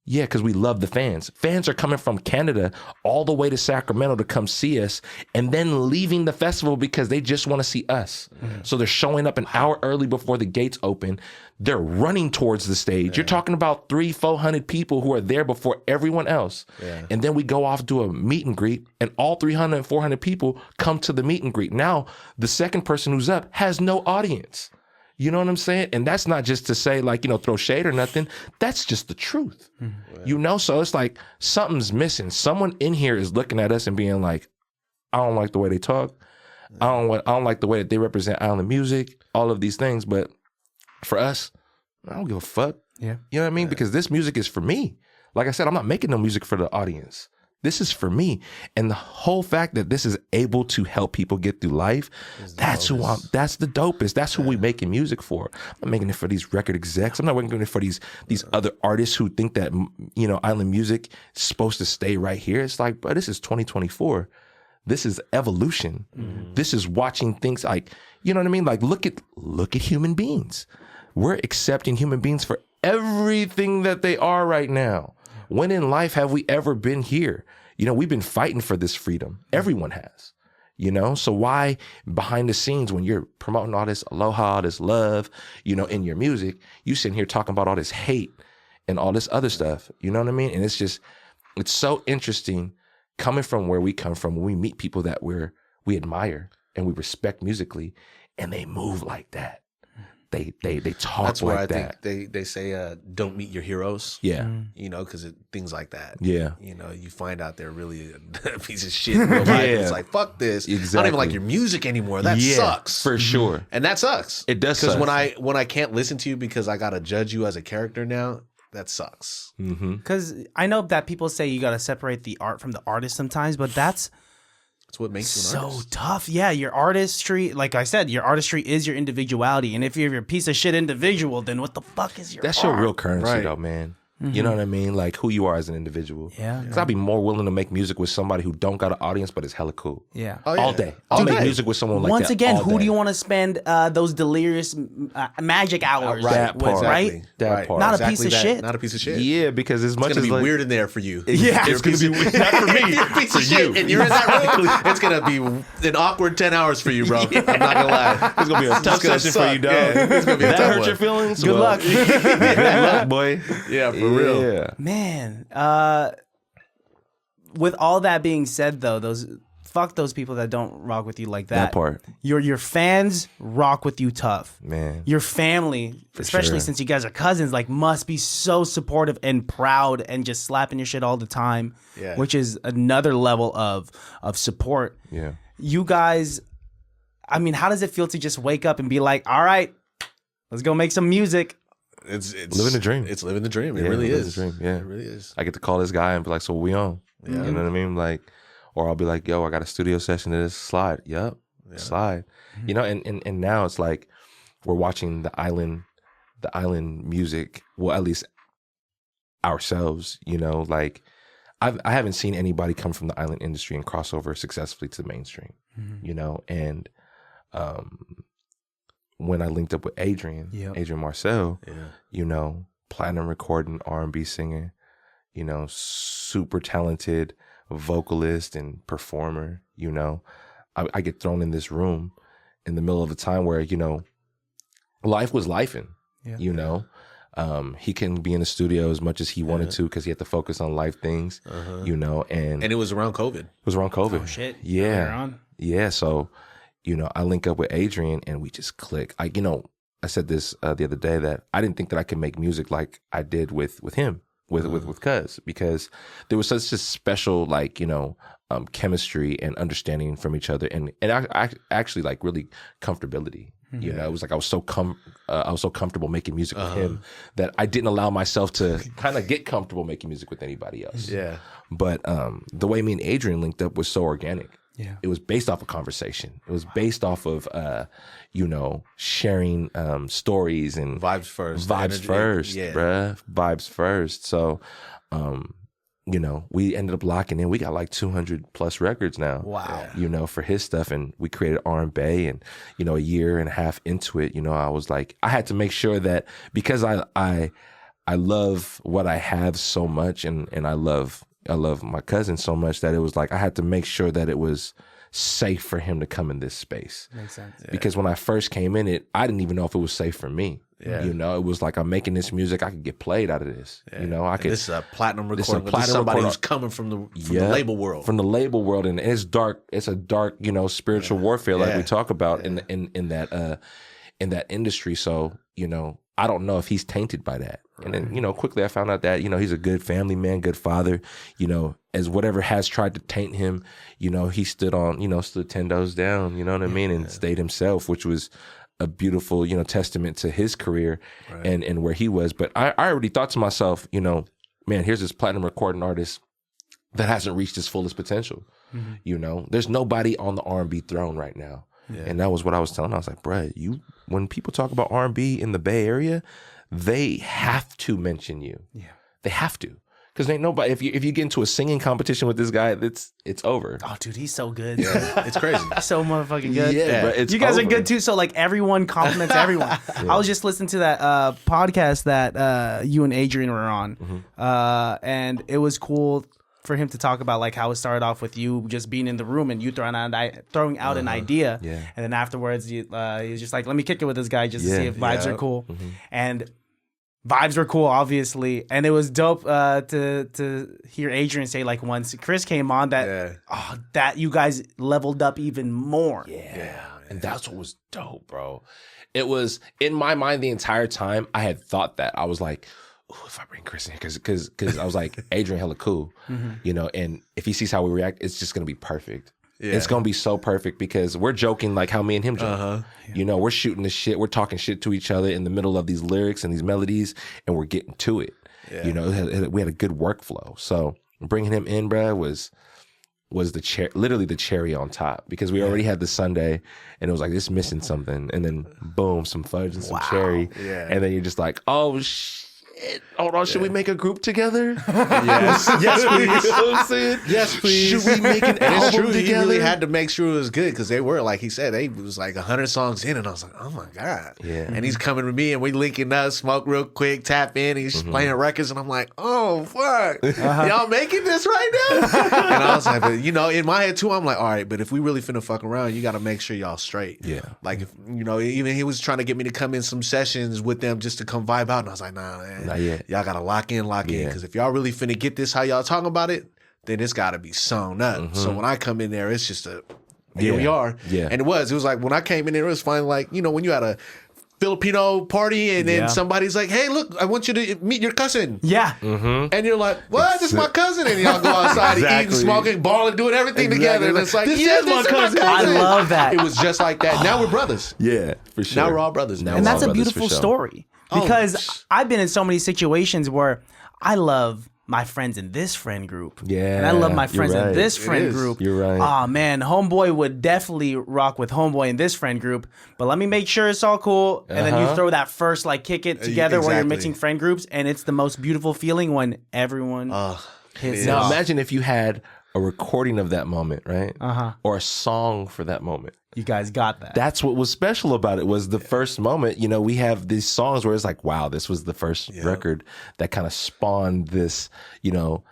Yeah, because we love the fans. Fans are coming from Canada all the way to Sacramento to come see us and then leaving the festival because they just want to see us. So they're showing up an hour early before the gates open. They're running towards the stage. You're talking about 300-400 people who are there before everyone else. And then we go off to a meet and greet and all 300 and 400 people come to the meet and greet. Now, the second person who's up has no audience. You know what I'm saying? And that's not just to say like, throw shade or nothing. That's just the truth. So it's like something's missing. Someone in here is looking at us and being like, I don't like the way they talk. I don't like the way that they represent island music, all of these things. But for us, I don't give a fuck. Yeah. You know what I mean? Because this music is for me. Like I said, I'm not making no music for the audience. This is for me. And the whole fact that this is able to help people get through life, that's the dopest. That's who we making music for. I'm making it for these record execs. I'm not making it for these other artists who think that, island music is supposed to stay right here. It's like, bro, this is 2024. This is evolution. This is watching things like, you know what I mean? Like, look at human beings. We're accepting human beings for everything that they are right now. When in life have we ever been here? We've been fighting for this freedom. Everyone has, So why behind the scenes when you're promoting all this aloha, this love, in your music, you sitting here talking about all this hate and all this other stuff. You know what I mean? And it's so interesting coming from where we come from when we meet people that we admire and we respect musically and they move like that. They talk. That's where like I think they say don't meet your heroes. Yeah, because things like that. Yeah, you find out they're really a piece of shit in real life. And it's like fuck this. Exactly. I don't even like your music anymore. That sucks for sure, and that sucks. It does because when I can't listen to you because I gotta judge you as a character now. That sucks. Because I know that people say you gotta separate the art from the artist sometimes, but that's what makes you an artist. So tough. Yeah, your artistry, like I said, your artistry is your individuality. And if you're a piece of shit individual, then what the fuck is your That's art? your real currency though, man. You know what I mean? Like who you are as an individual. Yeah. Because I'd be more willing to make music with somebody who don't got an audience but is hella cool. Yeah. All day. I'll make music with someone like that. Once again, all who day. do you want to spend those delirious magic hours that with, part. right? That part. Not a piece of shit. Not a piece of shit. Yeah, because as much it's as gonna be weird in there for you. Yeah. It's gonna be weird. Not for me. You're a piece of shit and you're in that room. It's gonna be an awkward 10 hours for you, bro. I'm not gonna lie. It's gonna be a tough session for you, dog. Yeah, it's gonna be a that tough hurt one. your feelings? Good luck. Good luck, boy. Yeah, for real. Yeah. Man, with all that being said, though, fuck those people that don't rock with you like that. That part. Your fans rock with you tough. Man. Your family, especially since you guys are cousins, like must be so supportive and proud and just slapping your shit all the time. Yeah. Which is another level of support. Yeah. You guys, I mean, how does it feel to just wake up and be like, all right, let's go make some music? It's living the dream. It's living the dream. It really is. The dream. Yeah. It really is. I get to call this guy and be like, so we on? Yeah. You know what I mean? Like, or I'll be like, yo, I got a studio session to this slide. Yep. Yeah. Slide. You know, and now it's like we're watching the island music, well, at least ourselves, like I haven't seen anybody come from the island industry and cross over successfully to the mainstream, and when I linked up with Adrian Marcel, platinum recording, R&B singer, super talented vocalist and performer, I get thrown in this room in the middle of a time where, life was lifing, he couldn't be in the studio as much as he wanted to because he had to focus on life things, and it was around COVID. It was around COVID. Oh, shit. Yeah. Yeah. So, I link up with Adrian and we just click. I said this the other day that I didn't think that I could make music like I did with him, with Cuz, because there was such a special, chemistry and understanding from each other. And I actually like really comfortability. It was like I was so comfortable making music with him that I didn't allow myself to kind of get comfortable making music with anybody else. Yeah. But the way me and Adrian linked up was so organic. Yeah. It was based off of conversation. It was based off of sharing stories and vibes first. Bruh. Vibes first. So we ended up locking in. We got like 200 plus records now. Wow. For his stuff, and we created R&B, and a year and a half into it, I was like, I had to make sure that because I I love what I have so much, and I love my cousin so much that it was like I had to make sure that it was safe for him to come in this space. Makes sense. Because when I first came in it, I didn't even know if it was safe for me. Yeah. You know, it was like I'm making this music, I could get played out of this. You know, I could. This is a platinum recording. This is somebody who's coming from the label world. From the label world, and it's dark. It's a dark, you know, spiritual warfare like we talk about in that industry. So, you know, I don't know if he's tainted by that. Right. And then, you know, quickly I found out that, you know, he's a good family man, good father. You know, as whatever has tried to taint him, you know, he stood 10 toes down, you know what I mean, and stayed himself, which was a beautiful, you know, testament to his career and where he was. But I already thought to myself, you know, man, here's this platinum recording artist that hasn't reached his fullest potential. Mm-hmm. You know, there's nobody on the R&B throne right now. Yeah. And that was what I was telling. I was like, bruh, when people talk about R&B in the Bay Area, they have to mention you. Yeah, they have to, because ain't nobody. If you get into a singing competition with this guy, it's over. Oh, dude, he's so good. Yeah, it's crazy. So motherfucking good. Yeah, but you guys are good too. So like everyone compliments everyone. I was just listening to that podcast that you and Adrian were on, and it was cool for him to talk about like how it started off with you just being in the room and you throwing out an idea, and then afterwards he was just like, let me kick it with this guy just to see if vibes are cool, and vibes were cool, obviously, and it was dope to hear Adrian say like once Chris came on that that you guys leveled up even more. And that's what was dope, bro. It was in my mind the entire time. I had thought that I was like, if I bring Chris in, because I was like, Adrian hella cool, you know, and if he sees how we react, it's just gonna be perfect. Yeah. It's gonna be so perfect because we're joking like how me and him joke. You know, we're shooting the shit, we're talking shit to each other in the middle of these lyrics and these melodies, and we're getting to it. You know, we had a good workflow. So bringing him in, bruh, was literally the cherry on top, because we already had the sundae and it was like, it's missing something, and then boom, some fudge and some cherry, and then you're just like, oh shit. Hold on, should we make a group together? Yes, please. You know what I'm saying? Yes, please. Should we make an album it's true. together? He really had to make sure it was good, because they were, like he said, they was like 100 songs in, and I was like, oh my God. Yeah. And he's coming to me, and we linking up, smoke real quick, tap in, he's playing records, and I'm like, oh fuck, y'all making this right now? And I was like, but you know, in my head too, I'm like, all right, but if we really finna fuck around, you got to make sure y'all straight. Yeah. Like, if you know, even he was trying to get me to come in some sessions with them just to come vibe out, and I was like, nah, man, not yet. Y'all gotta lock in, because if y'all really finna get this how y'all talking about it, then it's gotta be sewn up. So when I come in there, it's just here we are. Yeah. And it was like when I came in there, it was finally like, you know, when you had a Filipino party and then somebody's like, hey, look, I want you to meet your cousin. Yeah. And you're like, what? This is my cousin. And y'all go outside eating, smoking, balling, doing everything together. And it's like, this is my cousin. I love that. It was just like that. Now we're brothers. Yeah, for sure. Now we're all brothers. And that's a beautiful story. Because I've been in so many situations where I love my friends in this friend group. Yeah. And I love my friends in this friend group. You're right. Oh, man. Homeboy would definitely rock with homeboy in this friend group. But let me make sure it's all cool. And then you throw that first, like, kick it together where you're mixing friend groups. And it's the most beautiful feeling when everyone hits it. Now, imagine if you had a recording of that moment, right? Or a song for that moment. You guys got that. That's what was special about it, was the first moment. You know, we have these songs where it's like, wow, this was the first record that kind of spawned this, you know,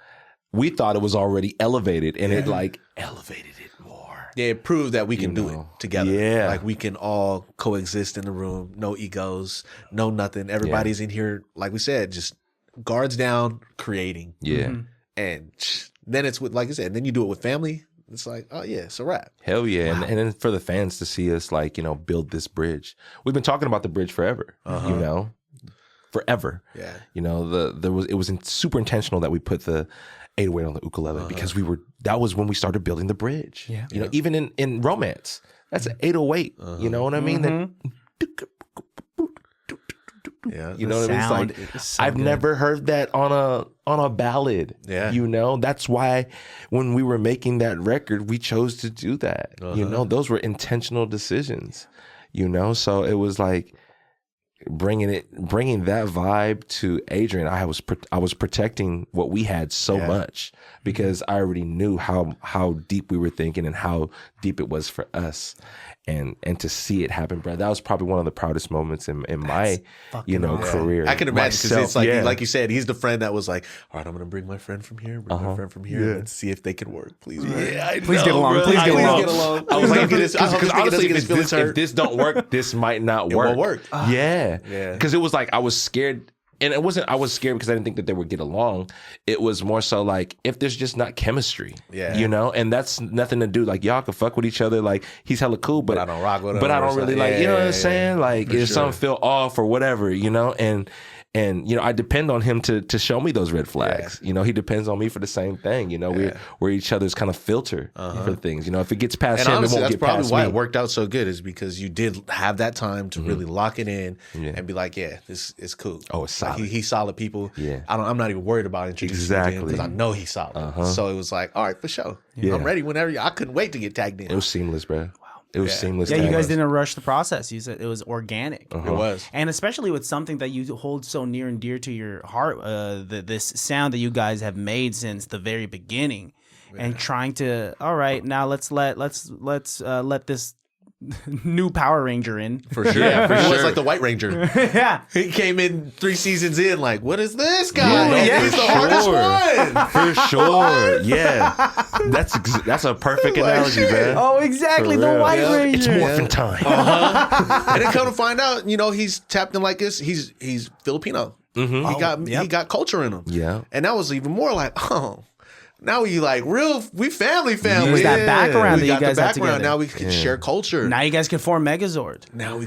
we thought it was already elevated, and it like elevated it more. Yeah, it proved that we can do it together. Yeah. Like we can all coexist in the room, no egos, no nothing. Everybody's in here, like we said, just guards down, creating. Yeah. And then it's with, like I said, then you do it with family. It's like, oh yeah, it's a wrap. Hell yeah. Wow. And then for the fans to see us, like, you know, build this bridge. We've been talking about the bridge forever, you know, forever. Yeah. You know, it was super intentional that we put the 808 on the ukulele, because that was when we started building the bridge. Yeah. You know, even in romance, that's an 808. You know what I mean? Yeah, you know what I mean? It's like, so I've never heard that on a ballad. Yeah, you know, that's why when we were making that record, we chose to do that. You know, those were intentional decisions. You know, so it was like bringing that vibe to Adrian. I was protecting what we had so much, because I already knew how deep we were thinking and how deep it was for us. and to see it happen, bro, that was probably one of the proudest moments in my career. I can imagine, because it's like you said, he's the friend that was like, all right, I'm gonna bring my friend from here, my friend from here, and see if they can work. Please, please get along. Please get along. I was like, because honestly, if this don't work, this might not work. It won't work. Yeah, because it was like I was scared. And I was scared because I didn't think that they would get along. It was more so like, if there's just not chemistry, and that's nothing to do. Like, y'all can fuck with each other. Like, he's hella cool, but I don't rock with him. But I don't really like, you know what I'm saying? Like, if something feel off or whatever, and I depend on him to show me those red flags. He depends on me for the same thing. We're each other's kind of filter for things. If it gets past him, honestly, it won't get past me. That's probably why it worked out so good, is because you did have that time to really lock it in and be like, this is cool. Oh, it's solid. He's solid people. Yeah. I'm not even worried about introducing him to him, because I know he's solid. So it was like, all right, for sure. Yeah. I'm ready whenever. I couldn't wait to get tagged in. It was seamless, bro. It was seamless. Yeah, you guys didn't rush the process. You said it was organic. It was. And especially with something that you hold so near and dear to your heart, this sound that you guys have made since the very beginning, and trying to, all right, now let's let this new Power Ranger in. For sure. He was like the White Ranger. Yeah. He came in 3 seasons in like, what is this guy? He's the hardest one. For sure. Yeah. That's a perfect analogy, man. Oh, exactly. The White Ranger. It's morphin' time. And then come to find out, he's tapped in like this. He's Filipino. Mm-hmm. He got culture in him. Yeah. And that was even more like, now we like we family. Use that background that you guys have together. Now we can share culture. Now you guys can form Megazord. Now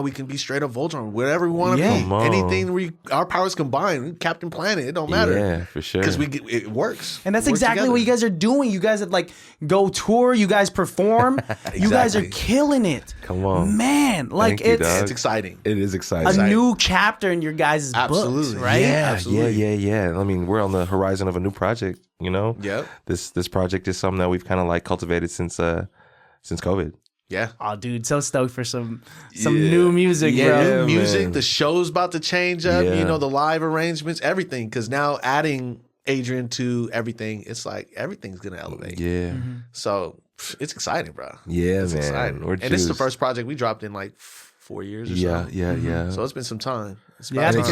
we can be straight up Voltron. Whatever we want to be. Anything our powers combine. Captain Planet. It don't matter. Yeah, for sure. Because it works. And that's exactly what you guys are doing. You guys like go tour. You guys perform. Exactly. You guys are killing it. Come on, man. Like it's exciting. It is exciting. A new chapter in your guys' books, right? Yeah, absolutely. Yeah. I mean, we're on the horizon of a new project. Yep. This project is something that we've kind of like cultivated since COVID. Yeah. Oh, dude, so stoked for some new music, bro. New music. Man. The show's about to change up. The live arrangements, everything. Because now adding Adrian to everything, it's like everything's gonna elevate. Yeah. Mm-hmm. So it's exciting, bro. Yeah, it's man. Exciting. And this is the first project we dropped in like 4 years or so. Yeah. So it's been some time. It's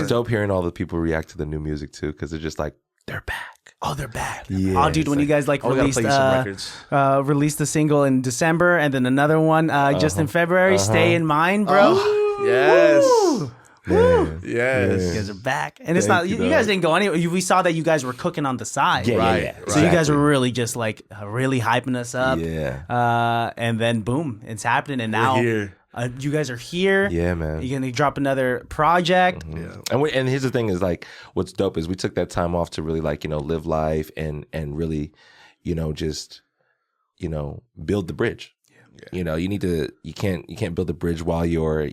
dope hearing all the people react to the new music too, because they're just like, they're back. Oh, they're back. Yeah, oh, dude, when you guys released the single in December and then another one just in February, Stay in Mind, bro. Yes. Man. Yes. You guys are back. And it's not, you guys didn't go anywhere. We saw that you guys were cooking on the side. Yeah, right. So you guys were really just like really hyping us up. Yeah. And then boom, it's happening. And now we're here. You guys are here. Yeah, man. You're gonna drop another project. Mm-hmm. Yeah. And here's the thing: is like, what's dope is we took that time off to really like live life and really, just build the bridge. Yeah. You can't build the bridge while you're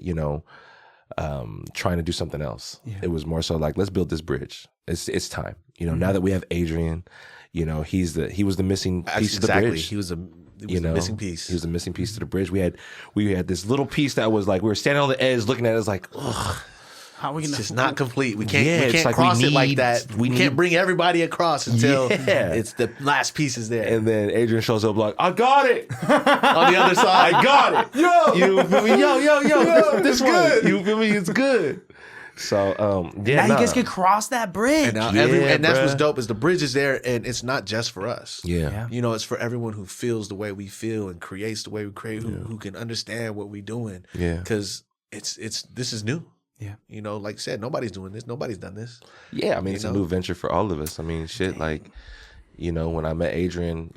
trying to do something else. Yeah. It was more so like, let's build this bridge. It's time. Now that we have Adrian, he was the missing piece of the bridge. He was the missing piece. He was the missing piece to the bridge. We had this little piece that was like, we were standing on the edge looking at it, like, ugh. How are we gonna? It's just not complete. We can't cross it like that. We can't bring everybody across until it's the last piece is there. And then Adrian shows up like, I got it on the other side. I got it. You feel me? Yo, this one. Good. You feel me? It's good. So now you guys can cross that bridge. And that's what's dope is the bridge is there, and it's not just for us. Yeah. It's for everyone who feels the way we feel and creates the way we create, who can understand what we're doing. Yeah. Because this is new. Yeah. Like I said, nobody's doing this. Nobody's done this. Yeah, I mean, it's a new venture for all of us. I mean, shit, like, when I met Adrian,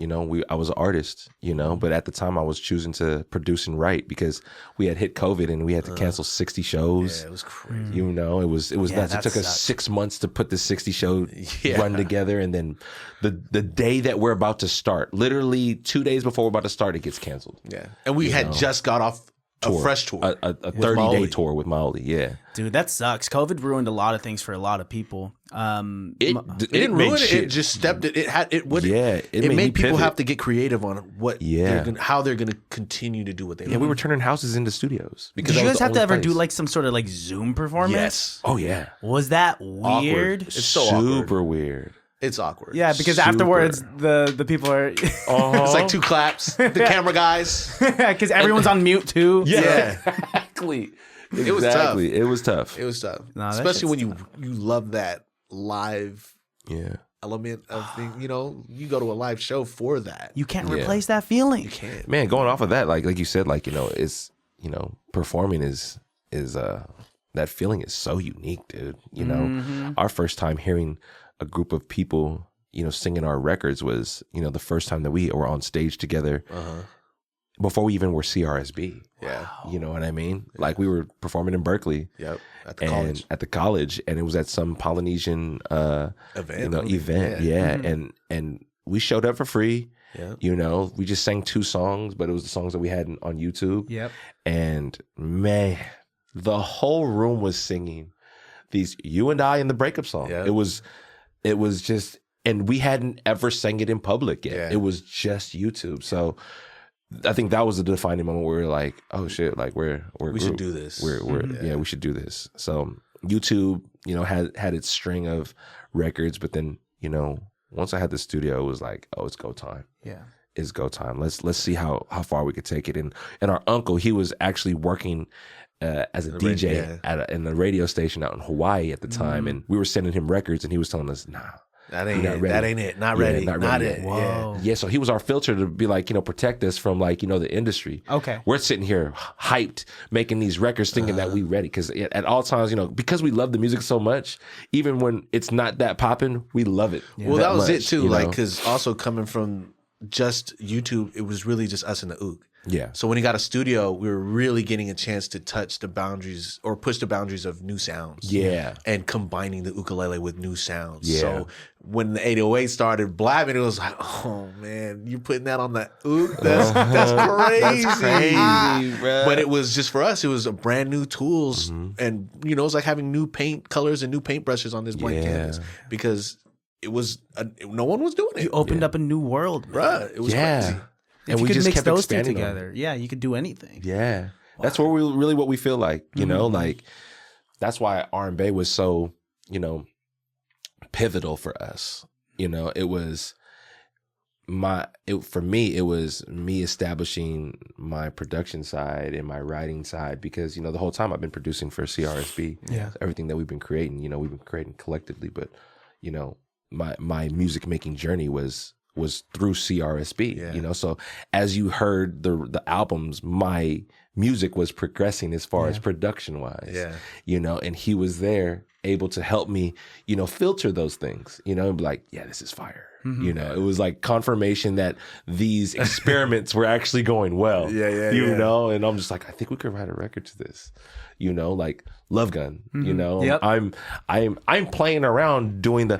I was an artist, but at the time I was choosing to produce and write because we had hit COVID and we had to cancel 60 shows. Yeah, it was crazy. It was nuts. It took us 6 months to put the 60 show run together. And then the day that we're about to start, literally 2 days before we're about to start, it gets canceled. Yeah. And we had just got off a fresh tour. A 30-day tour with Maoli, yeah. Dude, that sucks. COVID ruined a lot of things for a lot of people. It didn't ruin it. It just stepped it. It made people have to get creative on what how they're going to continue to do what they we were turning houses into studios. Did you guys have to ever do like some sort of like Zoom performance? Yes. Oh, yeah. Was that weird? It's so super weird. It's awkward. Yeah, because afterwards the people are It's like 2 claps. The camera guys. because everyone's on mute too. Yeah. Exactly. It was tough. It was tough. It was tough. Nah, that especially when shit's you love that live element of thing. You know, you go to a live show for that. You can't replace that feeling. You can't. Man, going off of that, like you said, like, it's, performing is that feeling is so unique, dude. Our first time hearing a group of people, singing our records was, the first time that we were on stage together before we even were CRSB. Yeah. You know what I mean? Yeah. Like we were performing in Berkeley. Yep. At the college. And it was at some Polynesian event. Yeah. Mm-hmm. And we showed up for free. Yeah. We just sang 2 songs, but it was the songs that we had on YouTube. Yep. And man, the whole room was singing these You and I in the breakup song. Yep. It was just, and we hadn't ever sang it in public yet. Yeah. It was just YouTube. So I think that was the defining moment where we were like, oh shit, like we should do this. We should do this. So YouTube, had its string of records, but then, once I had the studio, it was like, oh, it's go time. Yeah. It's go time. Let's see how far we could take it. And our uncle, he was actually working as a DJ in the radio station out in Hawaii at the time, and we were sending him records, and he was telling us, nah. That ain't it. That ain't it. Not ready. Not it. Whoa. Yeah. So he was our filter to be like, protect us from like, the industry. Okay. We're sitting here hyped, making these records, thinking that we ready. Because at all times, because we love the music so much, even when it's not that popping, we love it. Yeah. Well, that was it too. Like, because also coming from just YouTube, it was really just us and the Ook. Yeah. So when he got a studio, we were really getting a chance to touch the boundaries or push the boundaries of new sounds. Yeah. And combining the ukulele with new sounds. Yeah. So when the 808 started blabbing, it was like, oh man, you're putting that on the Ook? That's crazy. That's crazy, bro. But it was just for us, it was a brand new tools. And, it was like having new paint colors and new paintbrushes on this blank canvas because it was, no one was doing it. You opened up a new world, man. Bruh, it was crazy. If you could mix those 2 together, you could do anything. Yeah. Wow. That's what we feel like, like that's why R&B was so, pivotal for us. It was for me, it was me establishing my production side and my writing side because, the whole time I've been producing for CRSB. Yeah. Everything that we've been creating, we've been creating collectively, but, my music making journey was through CRSB, so as you heard the albums, my music was progressing as far as production wise, and he was there able to help me, filter those things, and be like, yeah, this is fire. It was like confirmation that these experiments were actually going well, and I'm just like, I think we could write a record to this, like Love Gun, Yep. I'm playing around doing the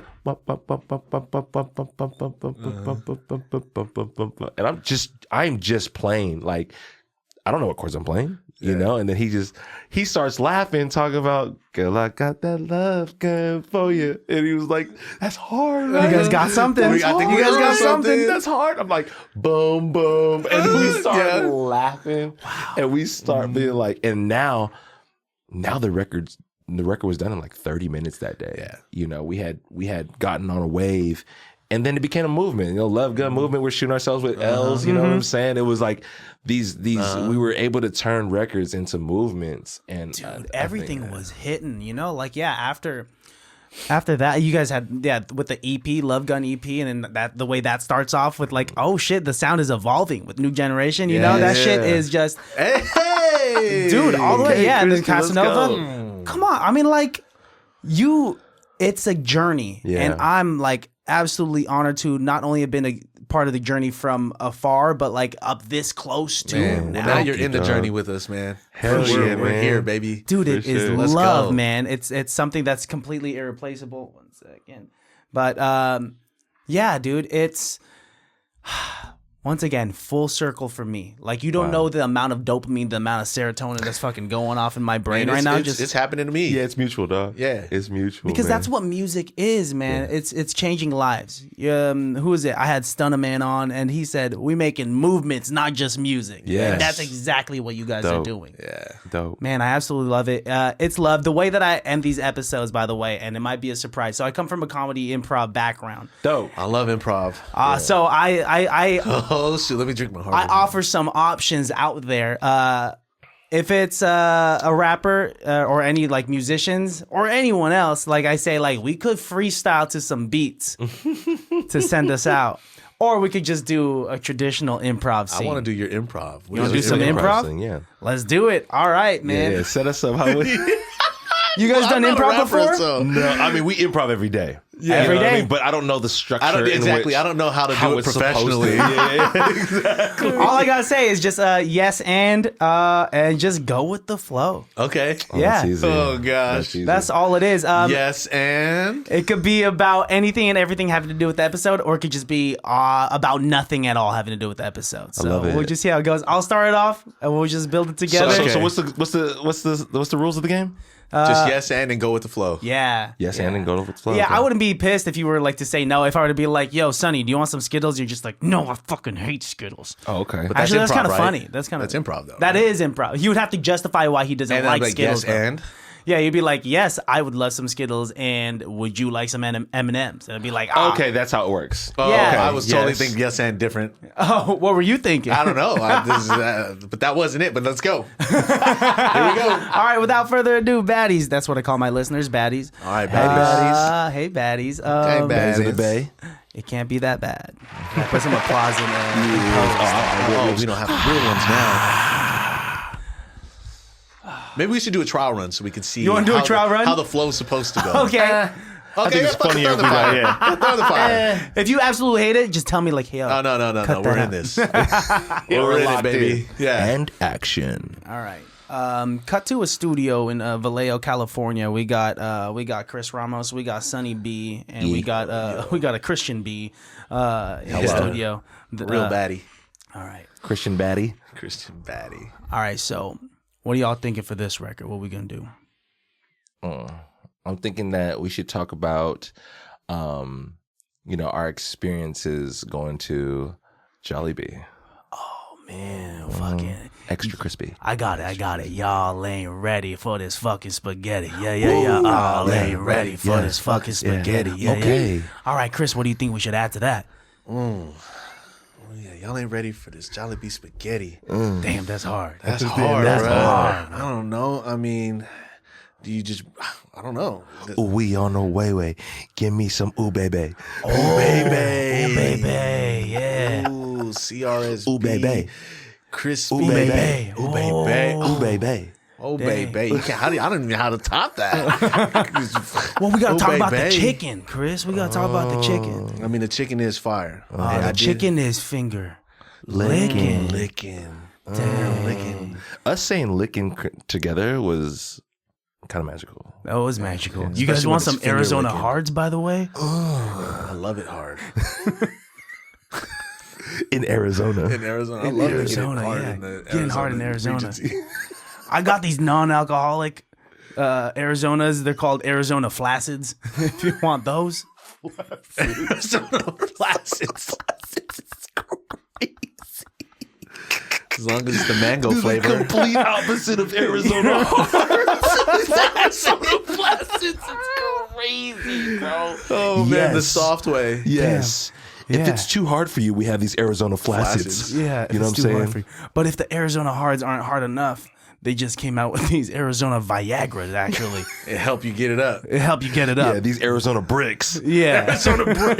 and I'm just playing like I don't know what chords I'm playing, and then he starts laughing, talking about, girl, I got that love gun for you. And he was like, that's hard. Right? You guys got something. I think you guys got something. That's hard. I'm like, boom, boom. And we start laughing. Wow. And we start being like, and now the record was done in like 30 minutes that day. Yeah. We had gotten on a wave. And then it became a movement, Love Gun movement. We're shooting ourselves with L's, you know what I'm saying? It was like these we were able to turn records into movements. And dude, everything was hitting, after that, you guys had, with the EP, Love Gun EP, and then that the way that starts off with like, oh shit, the sound is evolving with New Generation, that shit is just, hey, dude, all the way, and then Casanova, come on, I mean, like, it's a journey, and I'm like absolutely honored to not only have been a part of the journey from afar, but like up this close too. Man, now you're in the journey with us, man. Hell yeah, we're here, baby. Dude, it is love, man. It's something that's completely irreplaceable. 1 second. But dude, it's once again, full circle for me. Like, you don't know the amount of dopamine, the amount of serotonin that's fucking going off in my brain right now. It's happening to me. Yeah, it's mutual, dog. Yeah. It's mutual. Because man. that's what music is, man. Yeah. It's changing lives. Who is it? I had Stunna Man on, and he said, we making movements, not just music. Yeah. And that's exactly what you guys are doing. Yeah. Dope. Man, I absolutely love it. It's love. The way that I end these episodes, by the way, and it might be a surprise. So I come from a comedy improv background. Dope. I love improv. So I oh, shoot. Let me drink my heart. I offer some options out there. If it's a rapper or any like musicians or anyone else, like I say, like we could freestyle to some beats to send us out. Or we could just do a traditional improv scene. I want to do your improv. You want to do some improv? Scene, yeah. Let's do it. All right, man. Yeah, set us up. How would You guys done improv before? No, I mean we improv every day. Yeah, every day. I mean? But I don't know the structure. I don't know how to do it professionally. Exactly. All I gotta say is just yes and just go with the flow. Okay. Yeah. That's easy. Oh gosh. That's all it is. Yes and It could be about anything and everything having to do with the episode, or it could just be about nothing at all having to do with the episode. So love it. we'll just see how it goes. I'll start it off and we'll just build it together. So what's the rules of the game? just yes and go with the flow. Yeah. Yes, and then go with the flow. Yeah, Okay. I wouldn't be pissed if you were like to say no. If I were to be like, yo, Sonny, do you want some Skittles? You're just like, no, I fucking hate Skittles. Oh, okay. But Actually, that's improv, kind of right? funny. That's improv though. That right? is improv. He would have to justify why he doesn't And like like Skittles. yes and. Yeah, you'd be like, yes, I would love some Skittles, and would you like some M&Ms? And I'd be like, ah. Okay, that's how it works. Oh, Yeah. okay. I was totally Yes. thinking yes and different. Oh, what were you thinking? I don't know. But that wasn't it. But let's go. Here we go. All right, without further ado, baddies. That's what I call my listeners, baddies. All right, baddies. Hey, baddies. Hey, baddies. in the bay. It can't be that bad. Put some applause in there. Oh, we don't have the real ones now. Maybe we should do a trial run so we can see. You wanna do a trial run? How the flow's supposed to go. Okay. Okay. I think it's funnier if we fire. got Throw the fire. If you absolutely hate it, just tell me like, hey, Oh no. Cut We're that in out. this. We're in it, locked baby. in. Yeah. And action. All right. Cut to a studio in Vallejo, California. We got Chris Ramos, we got Sonny B, and we got a Christian B in the studio. Real baddie. All right. Christian Batty. Christian baddie. All right. So, what are y'all thinking for this record? What we gonna do? I'm thinking that we should talk about, our experiences going to Jollibee. Oh man, fucking Extra crispy. I got it. Y'all ain't ready for this fucking spaghetti. Yeah. Y'all ain't ready for this fucking spaghetti. Yeah. Okay. All right, Chris, what do you think we should add to that? Yeah, y'all ain't ready for this Jollibee spaghetti. Damn, that's hard. That's hard. That's bro. hard. I don't know. I mean, do you just? I don't know. We on the way. Give me some ooh baby. Ooh, baby. Oh, baby, yeah. Ooh, CRSB. Ooh baby. Crispy. Ooh baby. Ooh, baby. Ooh baby. Oh, Dang. baby. You can't, I don't even know how to top that. Well, we gotta Oh, talk about the baby. chicken, Chris. We gotta talk about the chicken. I mean, the chicken is fire. The chicken is finger Licking. Licking. Dang. Licking. Us saying licking together was kind of magical. That was magical. You Especially guys want when some it's finger Arizona licking. Hards, by the way? I love it hard. In Arizona. In Arizona. I love Arizona, getting hard yeah. in the Getting hard in Arizona. Regency. I got these non-alcoholic Arizonas. They're called Arizona Flacids. If you want those. Arizona Flacids. As long as it's the mango flavor. Complete opposite of Arizona. Arizona Flacids. It's crazy, bro. Oh, man. The Yes. soft way. Yes. If Yeah. it's too hard for you, we have these Arizona flacids. Flacids. Yeah, You know what I'm saying? But if the Arizona Hards aren't hard enough, they just came out with these Arizona Viagras, actually. It help you get it up. It help you get it Yeah, up. these Arizona bricks. Yeah. Arizona brick.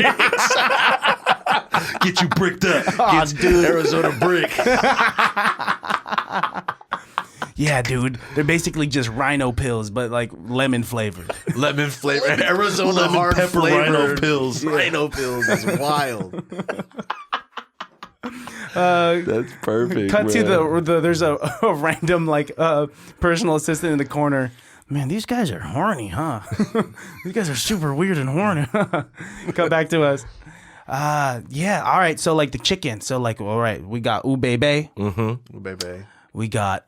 Get you bricked up. Oh, dude. Arizona brick. Yeah, dude. They're basically just rhino pills, but like lemon flavored. Lemon flavor. Arizona Lemon hard pepper flavored rhino pills. Rhino pills is wild. That's perfect. Cut to man. there's a random like personal assistant in the corner. Man, these guys are horny, huh? These guys are super weird and horny. Cut back to us. Yeah. All right. So like the chicken. So like, all right, we got bebe. Ooh, baby. We got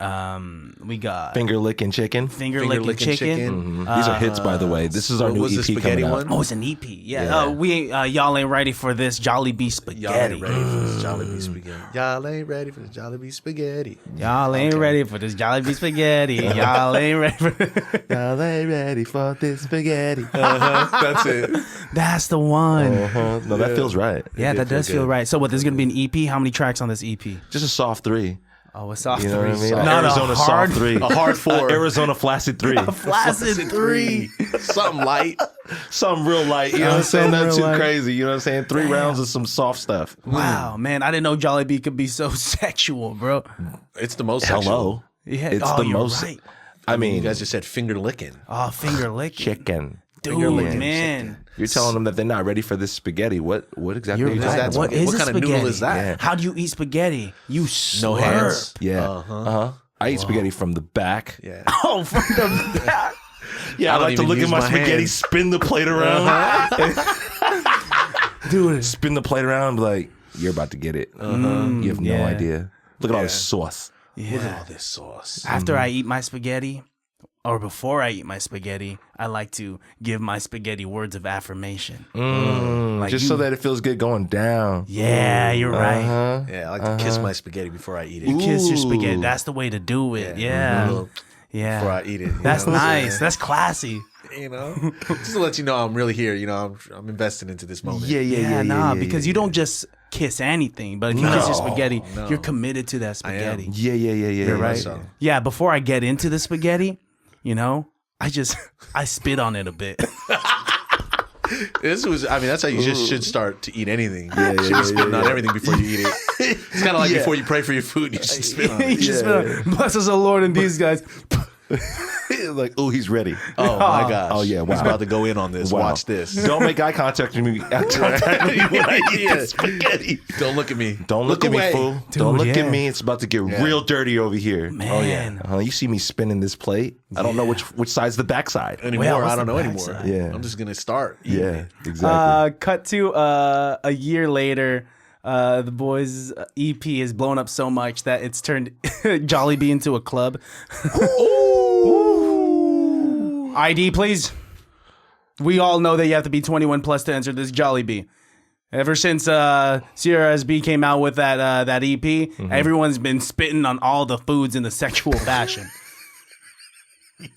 Finger licking chicken. finger licking chicken. These are hits, by the way. This is our what new was the EP spaghetti coming out. one? Oh, it's an EP. Yeah. Y'all ain't ready for this Jollibee Y'all ain't spaghetti. ready for this Jollibee spaghetti. Y'all ain't ready for this Jollibee spaghetti. Y'all ain't ready for this Jollibee spaghetti. Y'all ain't ready for Y'all ain't ready for this spaghetti. That's it. That's the one. No, that feels right. Yeah, that does feel right. So what, there's going to be an EP? How many tracks on this EP? Just a soft 3. Oh, a soft You know what I mean? Not Arizona a hard, soft 3. A hard 4. Arizona flaccid 3. flaccid 3. Something light. Something real light. You know what I'm saying? something Not real too light. crazy. You know what I'm saying? 3 rounds of some soft stuff. Wow, man. I didn't know Jollibee could be so sexual, bro. It's the most sexual. Hello. Yeah. It's oh, the you're most. right. I mean, You guys just said finger licking. Oh, finger licking. chicken. Dude, man. You're telling them that they're not ready for this spaghetti. What exactly You're are you right. talking that's about? What is What a kind of noodle spaghetti? is that? Yeah. How do you eat spaghetti? You slurp. No hands. Yeah. Uh-huh. I eat spaghetti from the back. Yeah. Oh, from the back. Yeah, I don't like to even look at use my my spaghetti, hands. spin the plate around. Dude. Spin the plate around, be like, you're about to get it. You have no yeah. idea. Look at all this sauce. Look at all this sauce. After I eat my spaghetti, or before I eat my spaghetti, I like to give my spaghetti words of affirmation. Like Just so that it feels good going down. Yeah, you're right. Uh-huh. Yeah, I like to kiss my spaghetti before I eat it. You kiss your Ooh. spaghetti. That's the way to do it. Yeah. Before I eat it. That's know what I'm nice. That's classy. saying? You know, just to let you know I'm really here. You know, I'm invested into this moment. Yeah, because you don't just kiss anything, but if you kiss your spaghetti, no. you're committed to that spaghetti. Yeah. You're right. so. Yeah, before I get into the spaghetti, you know, I spit on it a bit. This was, I mean, that's how you just should start to eat anything. You should be spitting on everything before you eat it. It's kind of like before you pray for your food, you should spit on You it. should spit on it. Bless us, O Lord, and these guys. Like, oh, he's ready. Oh my gosh. Oh, yeah, wow. He's about to go in on this. Wow. Watch this. Don't make eye contact with me. When I eat the spaghetti. Don't look at me. Don't look at away. me, fool. Dude, Don't look yeah. at me. It's about to get real dirty over here. Man. You see me spinning this plate. I don't know which side's the backside. Anymore. Well, what's I don't the know anymore. backside? Yeah. I'm just going to start. eating Yeah, it. exactly. Cut to a year later. The boys' EP is blown up so much that it's turned Jollibee into a club. ID, please. We all know that you have to be 21 plus to enter this Jollibee. Ever since CRSB came out with that EP, everyone's been spitting on all the foods in the sexual fashion.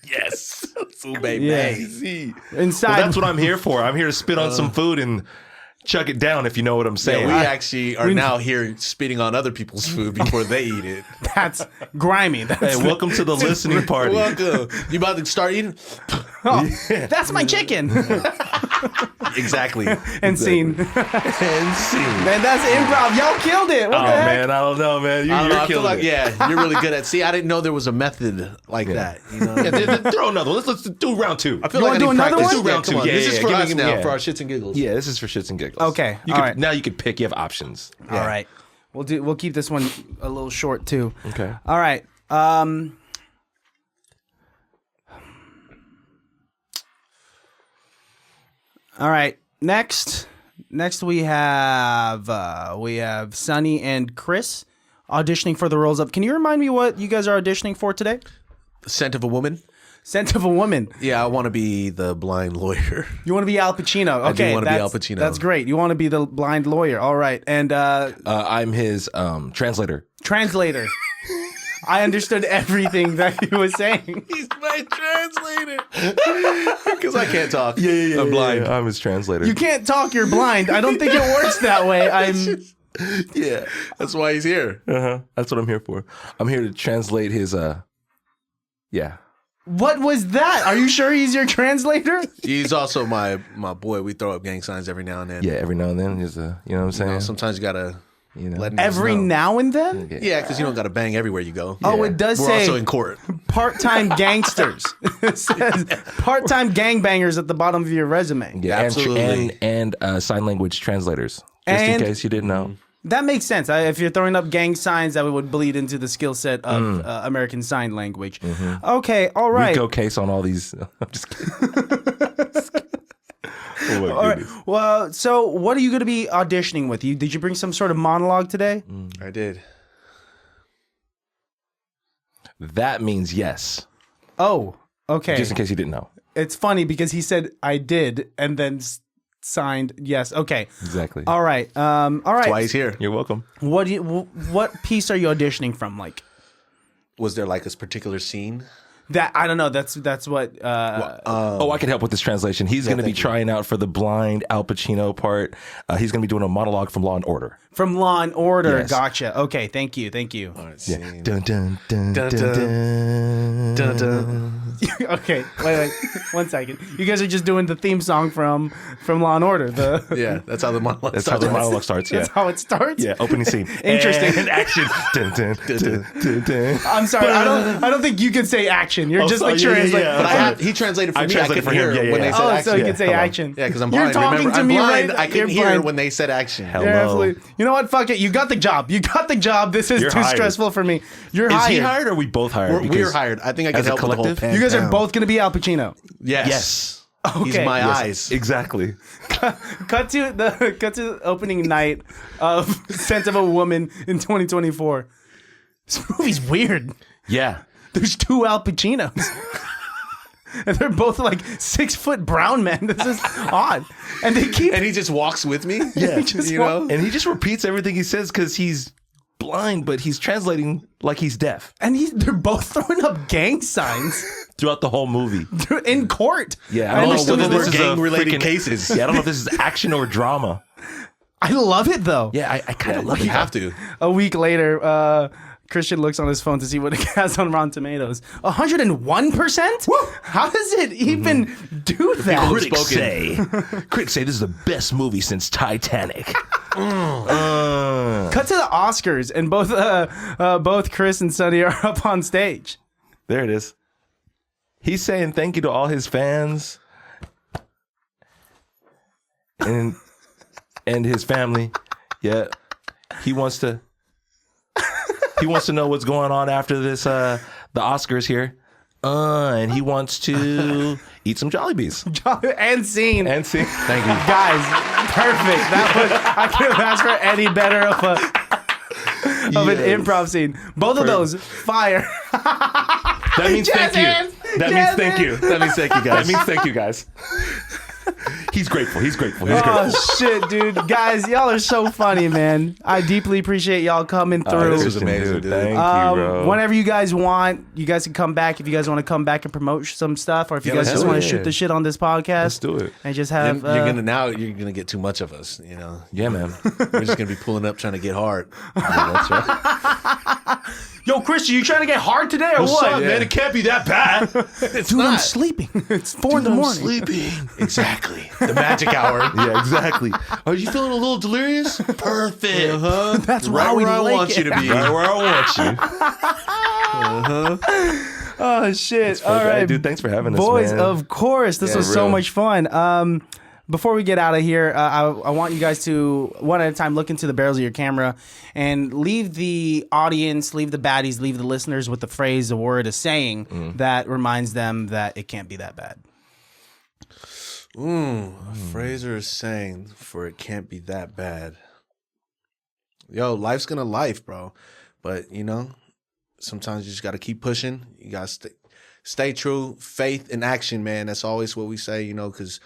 Yes. Ooh, baby. Yeah. Easy. Inside, Well, that's what I'm here for. I'm here to spit on some food and chuck it down, if you know what I'm saying. We actually are now here spitting on other people's food before they eat it. that's grimy. That's, Hey, welcome to the listening party. Welcome. You about to start eating? that's my chicken. Exactly. And scene. And scene. Man, that's improv. Y'all killed it. What Oh, the heck? man, I don't know, man. I don't know, You're I feel killing like, it. yeah, you're really good at. See, I didn't know there was a method like that. You know, Throw another one. Let's do round 2. I feel You like I wanna do need another practice. one? Round Come two. on. Yeah, This is yeah, for give me- us now, yeah. for our shits and giggles. Yeah, this is for shits and giggles. Okay, You all can, right. Now you can pick. You have options. All right. We'll keep this one a little short too. Okay. All right. All right. Next we have Sonny and Chris auditioning for the roles of. Can you remind me what you guys are auditioning for today? The Scent of a Woman. Scent of a Woman. Yeah, I want to be the blind lawyer. You want to be Al Pacino. Okay, do wanna be that's- Al Pacino. That's great. You want to be the blind lawyer. All right. And I'm his translator. translator. I understood everything that he was saying. He's my translator. Because I can't talk. I'm blind. I'm his translator. You can't talk, you're blind. I don't think it works that way. Yeah. That's why he's here. That's what I'm here for. I'm here to translate his. Yeah. What was that? Are you sure he's your translator? He's also my boy. We throw up gang signs every now and then. Yeah. Every now and then, he's a. You know what I'm saying? You know, sometimes you gotta let him Every know. now and then? Yeah, because you don't gotta bang everywhere you go. Oh, it does We're say also in court. part-time gangsters. It says part-time gangbangers at the bottom of your resume. Yeah. Absolutely. And sign language translators. Just in And- case you didn't know. That makes sense. If you're throwing up gang signs, that would bleed into the skill set of American Sign Language. Okay, all right. Rico case on all these. I'm just kidding. All right. Well, so what are you going to be auditioning with? Did you bring some sort of monologue today? I did. That means yes. Oh, okay. Just in case you didn't know. It's funny because he said I did and then signed yes. Okay. Exactly. All right. All right. That's why he's here. You're welcome. What piece are you auditioning from? Like, Was there like a particular scene? that I don't know. That's what. I can help with this translation. He's going to be trying out for the blind Al Pacino part. He's going to be doing a monologue from Law and Order. From Law and Order. Yes. Gotcha. Okay. Thank you. All right, Yeah. scene. Dun, dun, dun, Dun, dun, dun. dun. Dun, dun. Okay. Wait. 1 second. You guys are just doing the theme song from Law and Order. Yeah, that's how the monologue That's how starts. the monologue starts. Yeah. That's how it starts. Yeah. Opening scene. Interesting. And action. Dun, dun, dun, dun, dun. I'm sorry. I don't think you can say action. You're just sorry, like yeah, translating. yeah. But he translated for I me. translated I for could him. hear Yeah, when yeah. they said Oh, action. so you can say Come on. action. Yeah, because I'm You're blind. talking Remember, to I'm me blind. right- I you're couldn't hear blind. when they said action. Hello. Yeah, absolutely. You know what? Fuck it. You got the job. This is You're too hired. stressful for me. You're Is hired. he hired or are we both hired? We're Because hired. I think I can as a help with the whole collective? pan You guys are down. both going to be Al Pacino. Yes. Yes. He's Okay. my Yes, eyes. Exactly. Cut to the opening night of Scent of a Woman in 2024. This movie's weird. Yeah. There's 2 Al Pacinos. And they're both like 6-foot brown men. This is odd. And they keep. And he just walks with me. Yeah. You know? And he just repeats everything he says because he's blind, but he's translating like he's deaf And they're both throwing up gang signs throughout the whole movie. in court. Yeah, I don't know understood whether this they're is a gang-related freaking- cases. Yeah, I don't know if this is action or drama. I love it though. Yeah, I kind of love You it. have to. A week later, Christian looks on his phone to see what it has on Rotten Tomatoes. 101%? How does it even do that? Critics say this is the best movie since Titanic. Cut to the Oscars, and both Chris and Sonny are up on stage. There it is. He's saying thank you to all his fans and his family. Yeah, he wants to know what's going on after this. The Oscars here, and he wants to eat some Jollibees And scene. and see. Thank you. Guys, perfect. I couldn't have asked for any better of an improv scene. Both of those fire. That means thank you. hands. That Jazz means thank hands. you. That means thank you, guys. That means thank you, guys. He's grateful. He's grateful. He's Oh grateful. shit, dude. Guys, y'all are so funny, man. I deeply appreciate y'all coming through. this was amazing, dude. Thank you, bro. Whenever you guys want, you guys can come back if you guys want to come back and promote some stuff, or if you guys let's just do want it. to shoot the shit on this podcast. Let's do it. And just You're, have you're gonna get too much of us. You know. Yeah, man. We're just gonna be pulling up trying to get hard. Yeah, that's right. Yo, Christian, you trying to get hard today or what? up, man? It can't be that bad. It's Dude, I'm not. sleeping. It's 4 in the morning. Sleeping. Exactly. The magic hour. Yeah, exactly. Are you feeling a little delirious? Perfect. That's Right why we where I like want it. you to be. Right where I want you. Oh shit! All right, dude. Thanks for having us, boys. man. Of course, this Yeah, was so real. much fun. Before we get out of here, I want you guys to one at a time look into the barrels of your camera and leave the audience, leave the baddies, leave the listeners with a phrase, a word, a saying that reminds them that it can't be that bad. A Fraser is saying for it can't be that bad. Yo, life's gonna life, bro. But you know, sometimes you just gotta keep pushing. You gotta stay true. Faith and action, man. That's always what we say, you know, because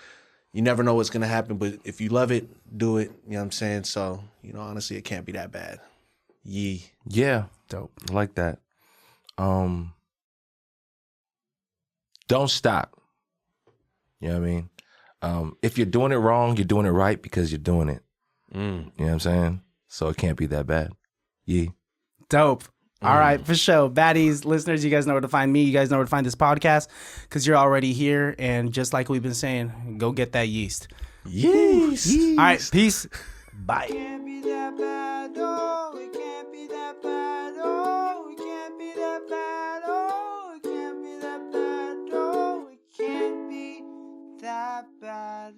you never know what's gonna happen. But if you love it, do it. You know what I'm saying? So, you know, honestly, it can't be that bad. Yee. Yeah, dope. I like that. Don't stop. You know what I mean? If you're doing it wrong, you're doing it right because you're doing it. You know what I'm saying? So it can't be that bad. Yeah. Dope. All right, for sure. Baddies, listeners, you guys know where to find me. You guys know where to find this podcast because you're already here. And just like we've been saying, go get that yeast. Yeast. All right, peace. Bye. Can't be that bad, oh, it can't be that bad, oh, it can't be that bad, oh, it can't be that bad, oh, it can't be that bad.